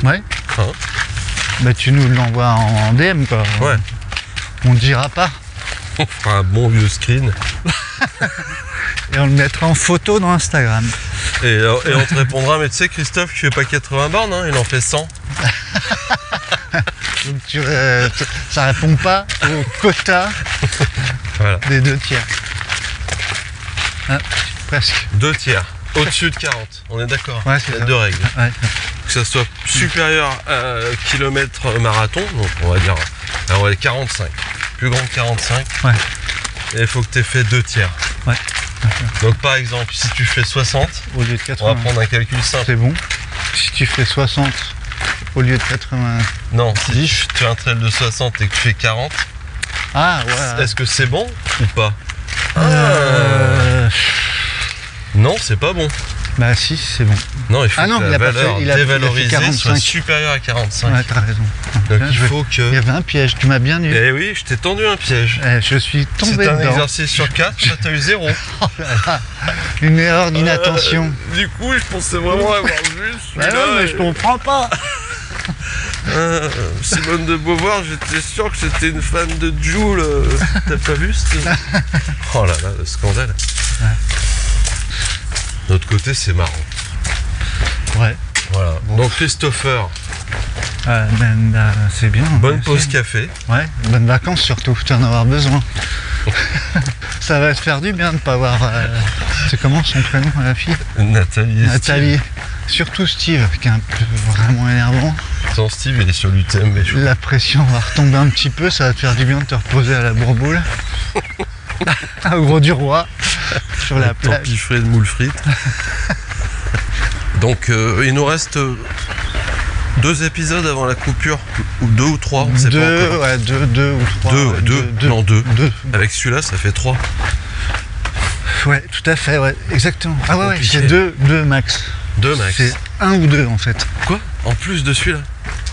Ouais. Hein Bah tu nous l'envoies en DM quoi. Ouais. On ne dira pas. On fera un bon vieux screen. Et on le mettra en photo dans Instagram. Et on te répondra, mais tu sais Christophe, tu fais pas 80 bornes, hein, il en fait 100. Donc ça répond pas au quota Voilà. des 2 tiers. Ah, presque. 2 tiers. Au-dessus de 40. On est d'accord. Ouais, Il c'est y a ça. 2 règles. Ouais. Que ça soit supérieur à kilomètre marathon, donc on va dire 45. Plus grand que 45. Ouais. Et il faut que tu aies fait 2 tiers. Ouais. Donc par exemple, si tu fais 60, Au lieu de on 80. va prendre un calcul simple. C'est bon. Si tu fais 60 au lieu de 80. Non, si tu fais un trail de 60 et que tu fais 40, Ah ouais. est-ce que c'est bon ou pas? Euh, Non, c'est pas bon. Bah si, c'est bon. Non, il faut Ah non, que il la a pas valeur fait- il a fait dévalorisée 45. soit supérieure à 45. Ouais, t'as raison. Donc Bien il joué. faut Il y que... avait un piège, tu m'as bien eu. Eh oui, je t'ai tendu un piège. Je suis tombé C'est un dedans. exercice sur 4, toi t'as eu 0. Oh là là. Une erreur d'inattention. Du coup, je pensais vraiment avoir vu Bah celui-là. non, mais je comprends pas. Simone de Beauvoir, j'étais sûr que c'était une fan de Joule. T'as pas vu Oh là là, le scandale. D'un autre côté, c'est marrant. Ouais. Voilà. Bon. Donc Christopher, C'est bien. bonne ouais, pause café. Ouais, bonnes vacances surtout, tu en avoir besoin. Ça va te faire du bien de pas avoir. C'est comment son prénom à la fille? Nathalie et Nathalie. Surtout Steve, qui est un peu vraiment énervant. Steve. Attends, Steve, il est sur l'UTM. La pression va retomber un petit peu, ça va te faire du bien de te reposer à la bourboule. Au gros du roi, sur la plage. Piffré de moules frites. Donc il nous reste 2 épisodes avant la coupure, ou 2 ou 3, on sait pas encore. Ouais, deux ou 3. Non, 2. Deux. Avec celui-là, ça fait 3. Ouais, tout à fait, ouais, exactement. Ah ouais, Compliqué. c'est deux max. 2 max. C'est 1 ou 2 en fait. Quoi? En plus de celui-là?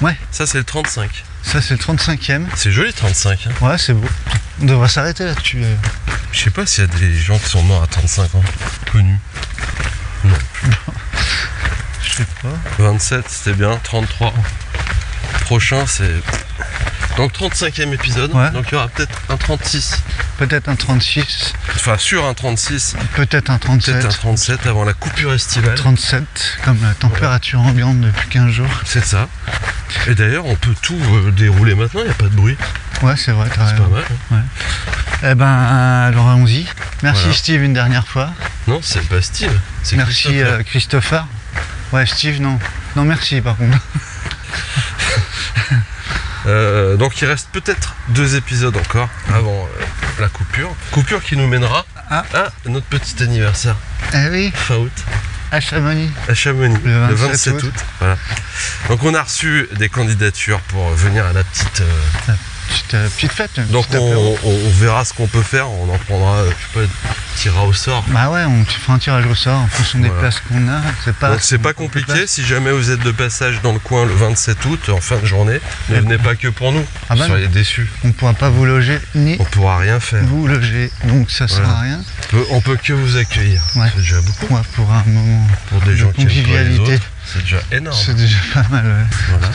Ouais. Ça, c'est le 35. Ça c'est le 35e. C'est joli, 35. Hein. Ouais, c'est beau. On devrait s'arrêter là-dessus. Je sais pas s'il y a des gens qui sont morts à 35 ans, connus. Non. Je sais pas. 27, c'était bien. 33. Prochain, c'est... Donc 35e épisode. Ouais. Donc il y aura peut-être un 36. Peut-être un 36, Enfin, sur un 36. peut-être un 37. Peut-être un 37 avant la coupure estivale. 37, comme la température ambiante depuis 15 jours. C'est ça. Et d'ailleurs, on peut tout dérouler maintenant, il n'y a pas de bruit. Ouais, c'est vrai, t'as C'est raison. pas mal. Hein. Eh ben, alors allons-y. Merci Voilà. Steve une dernière fois. Non, c'est pas Steve. C'est Merci Christopher. Christopher. Ouais, Steve, non. Non, merci par contre. Donc il reste peut-être 2 épisodes encore avant la coupure. Coupure qui nous mènera Ah. à notre petit anniversaire, Eh oui, fin août, à Chamonix. à Chamonix, Le le 27 27 août. Voilà. Donc on a reçu des candidatures pour venir à la petite... Petite fête. Donc petit apéro. on verra ce qu'on peut faire, on en prendra, je sais pas, tirera au sort. Bah ouais, on fera un tirage au sort en fonction des Voilà. places qu'on a. Donc c'est pas compliqué, si jamais vous êtes de passage dans le coin le 27 août, en fin de journée, ne Eh venez pas que pour nous, Ah bah vous seriez déçus, On pourra pas vous loger ni on pourra rien faire. vous loger, donc ça sert Voilà. à rien. On peut que vous accueillir, Ouais. c'est déjà beaucoup. Ouais, pour un moment Pour des de gens qui aiment pas les convivialité, autres, c'est déjà énorme. c'est déjà pas mal. Ouais. Voilà.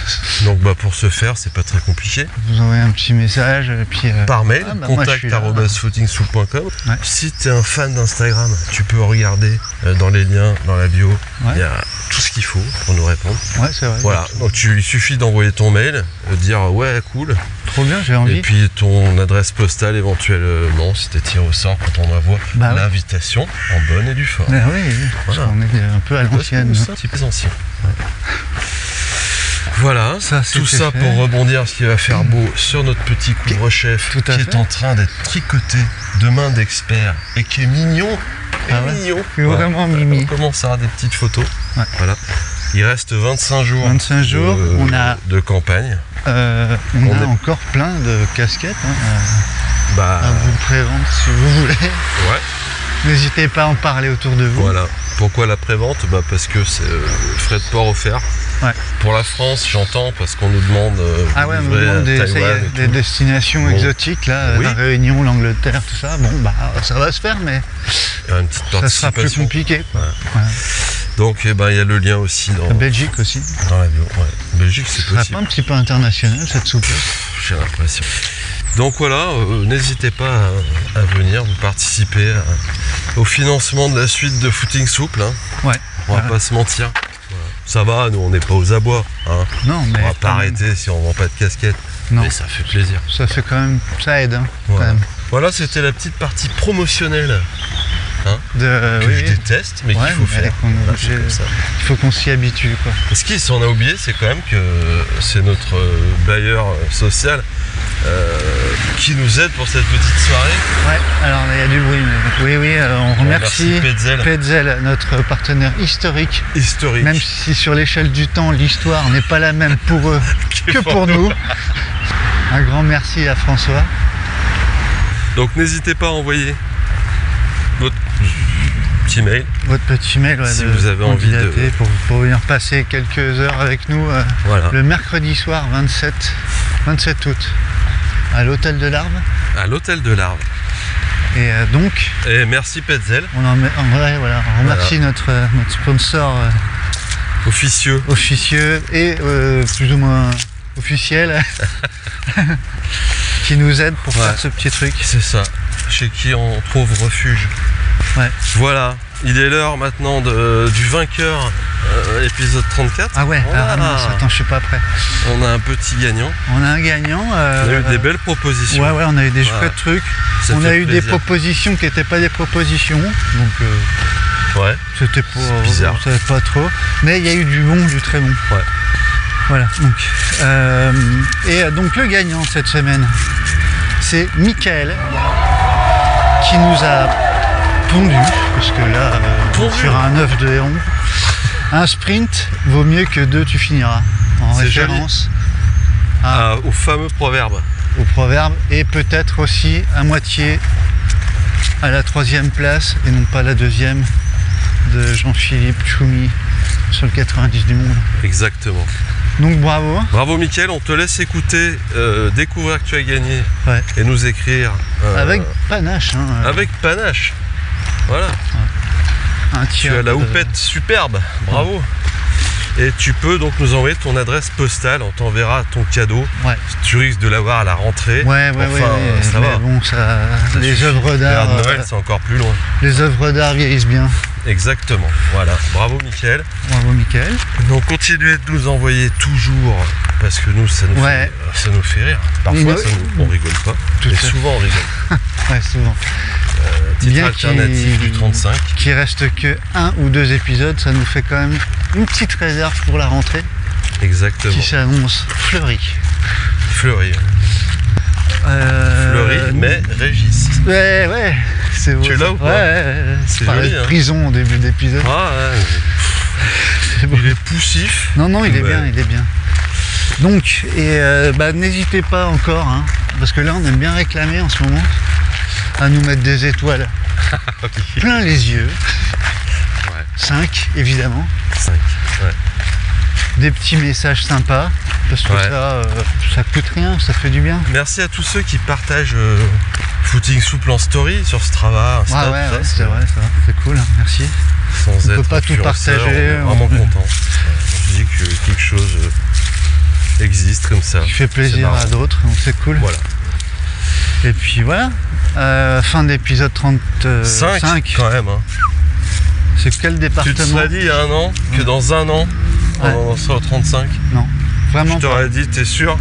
Donc bah pour ce faire, c'est pas très compliqué. Vous envoyez un petit message, et puis Par mail, ah bah moi, je suis là. contact@footingsoup.com. Ouais. Si tu es un fan d'Instagram, tu peux regarder dans les liens, dans la bio, Ouais. il y a tout ce qu'il faut pour nous répondre. Ouais, c'est vrai. Voilà, donc il suffit d'envoyer ton mail, dire ouais cool, Trop bien, j'ai et envie. puis ton adresse postale éventuellement si t'es tiré au sort quand on envoie Bah ouais. l'invitation en bonne et due forme. Ah oui, oui, parce Voilà. qu'on est un peu à l'ancienne. C'est un petit peu ancien. Voilà, Ça, tout c'était ça fait. pour rebondir ce qui va faire beau sur notre petit couvre-chef Tout à qui fait. est en train d'être tricoté de main d'expert et qui est mignon. Ah ouais. Mignon. C'est vraiment mimi. On commence à avoir des petites photos. Ouais. Voilà. Il reste 25 jours, 25 jours, on a- de campagne. On On a est- encore plein de casquettes Bah à vous prévendre si vous voulez. ouais, N'hésitez pas à en parler autour de vous. voilà. Pourquoi la prévente? Bah parce que c'est frais de port offert. Ouais. Pour la France, j'entends, parce qu'on nous demande Ah de ouais, on nous livrer à demande ça y Taïwan est, et des tout. destinations Bon. exotiques, là, Oui. la Réunion, l'Angleterre, tout ça. Bon, bah, ça va se faire, mais Il y a une petite ça sera plus participation. compliqué. Quoi. Ouais. Voilà. Donc eh ben, il y a le lien aussi La dans, Belgique aussi. dans la bio. Ouais. Belgique, c'est Ça sera possible. pas un petit peu international, cette souplesse. J'ai l'impression. Donc voilà, n'hésitez pas à venir, vous participer au financement de la suite de Footing Souple. Hein. Ouais. On va Voilà. pas se mentir. Voilà. Ça va, nous on n'est pas aux abois. Hein. Non, mais On va pas quand même, arrêter si on vend pas de casquette. Non. Mais ça fait plaisir. ça fait quand même, ça aide. Hein, quand Voilà, même. Voilà, c'était la petite partie promotionnelle que Oui, je oui. déteste, mais Ouais, qu'il faut mais faire. qu'on est Voilà, obligé- c'est comme ça. Il faut qu'on s'y habitue, quoi. Ce qui, on a oublié, c'est quand même que c'est notre bailleur social qui nous aide pour cette petite soirée. Ouais, alors il y a du bruit, mais oui, oui, on remercie Petzel, Petzel, notre partenaire historique. historique. Même si sur l'échelle du temps, l'histoire n'est pas la même pour eux que pour nous. Un grand merci à François. Donc n'hésitez pas à envoyer votre petit mail. Votre petit mail Si de vous avez envie de- candidater pour venir passer quelques heures avec nous Voilà. le mercredi soir 27 août à l'hôtel de l'Arve. À l'hôtel de l'Arve. Et donc, Et merci Petzel, on remercie notre sponsor officieux. officieux et plus ou moins officiel qui nous aide pour Ouais. faire ce petit truc. C'est ça. Chez qui on trouve refuge. Ouais. Voilà. Il est l'heure maintenant du vainqueur épisode 34. Ah ouais, Voilà. attends, je suis pas prêt. On a un petit gagnant. On a un gagnant. On a eu des belles propositions. Ouais, on a eu des chouettes trucs. Ça On fait a eu des plaisir. propositions qui n'étaient pas des propositions. Donc Ouais. c'était pas, bizarre. on savait pas trop. Mais il y a eu du bon, du très bon. Ouais. Voilà. Donc le gagnant cette semaine, c'est Michael qui nous a pondu, parce que là, Pondu. sur un œuf de héron, un sprint vaut mieux que 2 tu finiras. En C'est référence Au fameux proverbe. au proverbe, et peut-être aussi à moitié à la 3e place et non pas la 2e de Jean-Philippe Choumi sur le 90 du monde. Exactement. Donc bravo. Bravo Mickaël, on te laisse écouter, découvrir que tu as gagné Ouais. et nous écrire. Avec panache. Hein, avec panache. Voilà. un Tu tiers as la de- houppette superbe. Bravo. Et tu peux donc nous envoyer ton adresse postale, on t'enverra ton cadeau. Ouais. Tu risques de l'avoir à la rentrée. Ouais, Enfin, ça mais va. bon, Ça les suffit. œuvres Et d'art, à Noël, c'est encore plus loin. les œuvres d'art vieillissent bien. Exactement. Voilà. Bravo Mickaël. Bravo, Michael. Donc continuez de nous envoyer toujours, parce que nous, ça nous fait rire. Parfois, Mais- on rigole pas. Tout Mais à fait. souvent, on rigole. Ouais, souvent. Titre Bien alternatif du 35. Qu'il reste que 1 ou 2 épisodes, ça nous fait quand même une petite réserve pour la rentrée Exactement. qui s'annonce fleurie. Fleury. Fleury, mais Régis. Ouais, c'est beau. Tu l'as ça. ou pas Ouais, C'est parlait joli, de hein. prison au début d'épisode. Ah, ouais. C'est beau. Il est poussif. Non, il est Ouais. bien, il est bien. Donc, n'hésitez pas encore, hein, parce que là on aime bien réclamer en ce moment, à nous mettre des étoiles plein les yeux. Ouais. 5 évidemment. 5. Ouais. Des petits messages sympas, parce que Ouais. ça coûte rien, ça fait du bien. Merci à tous ceux qui partagent Footing Souple en story sur Strava, Insta, Ouais, tout ça, c'est vrai, c'est cool, hein, merci. Sans On peut être pas tout influenceur, partager, on est vraiment content. Je dis que quelque chose existe comme ça. Qui fait C'est plaisir marrant. à d'autres, donc c'est cool. Voilà. Et puis voilà, fin d'épisode 35. 5 quand même. Hein. C'est quel Tu te département? serais dit il y a un an que dans un an, Ouais. on en sera au 35. Non, vraiment Je pas. t'aurais dit, t'es sûr?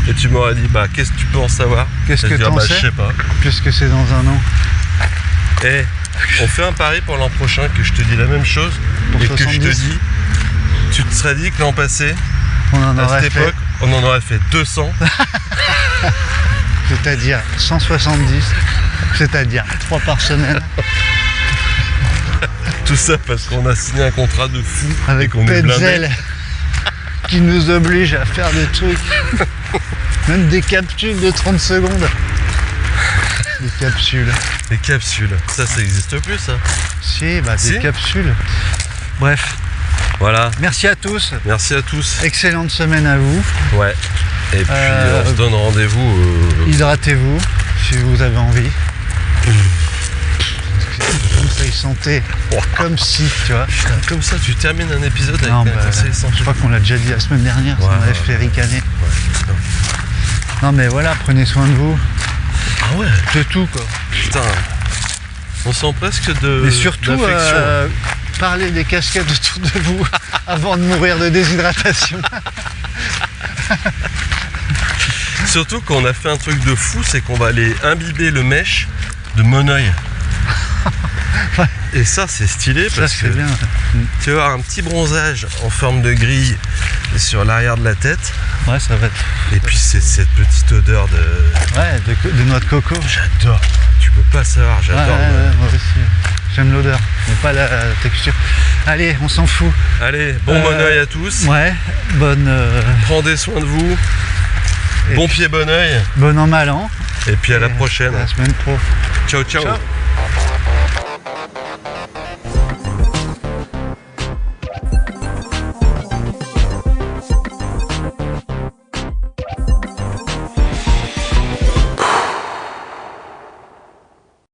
Et tu m'aurais dit, bah qu'est-ce que tu peux en savoir? Qu'est-ce Et que je dirais, t'en bah, sais? je sais pas. Puisque c'est dans un an. Et on fait un pari pour l'an prochain que je te dis la même chose Pour et que je te 70. dis, tu te serais dit que l'an passé, On en à aurait cette fait, époque, on en aurait fait 200. c'est-à-dire 170, c'est-à-dire 3 par semaine, Tout ça parce qu'on a signé un contrat de fou et avec qu'on est blindé. Petzel qui nous oblige à faire des trucs, même des capsules de 30 secondes. Des capsules. Les capsules, ça n'existe plus ça. Si, des Si. capsules. Bref, Voilà, merci à tous. merci à tous. Excellente semaine à vous. Ouais. Et puis Euh, on se donne rendez-vous. Hydratez-vous si vous avez envie. Conseil santé, comme si, tu vois. Putain, comme ça, tu termines un épisode avec Non, un bah, conseil je santé. crois qu'on l'a déjà dit la semaine dernière, ça Ouais, m'avait ouais. fait ricaner. Ouais. Non mais voilà, prenez soin de vous, Ah ouais, c'est tout quoi. putain. On sent presque de. Mais surtout, d'affection. parlez des casquettes autour de vous avant de mourir de déshydratation. Surtout qu'on a fait un truc de fou, c'est qu'on va aller imbiber le mèche de Moneuil. Ouais. Et ça, c'est stylé Ça parce que c'est bien. tu vas avoir un petit bronzage en forme de grille sur l'arrière de la tête. Ouais, ça va être. Et puis c'est cette petite odeur de. Ouais, de noix de coco. J'adore. Tu peux pas savoir, Ouais, j'adore. moi aussi. J'aime l'odeur, mais pas la texture. Allez, on s'en fout. Allez, bon Euh, Moneuil à tous. Ouais, bonne, Prenez soin de vous. Et Bon pied, bon oeil. bon an mal an. Et puis à la Et prochaine. à la semaine pro. Ciao, ciao. Ciao.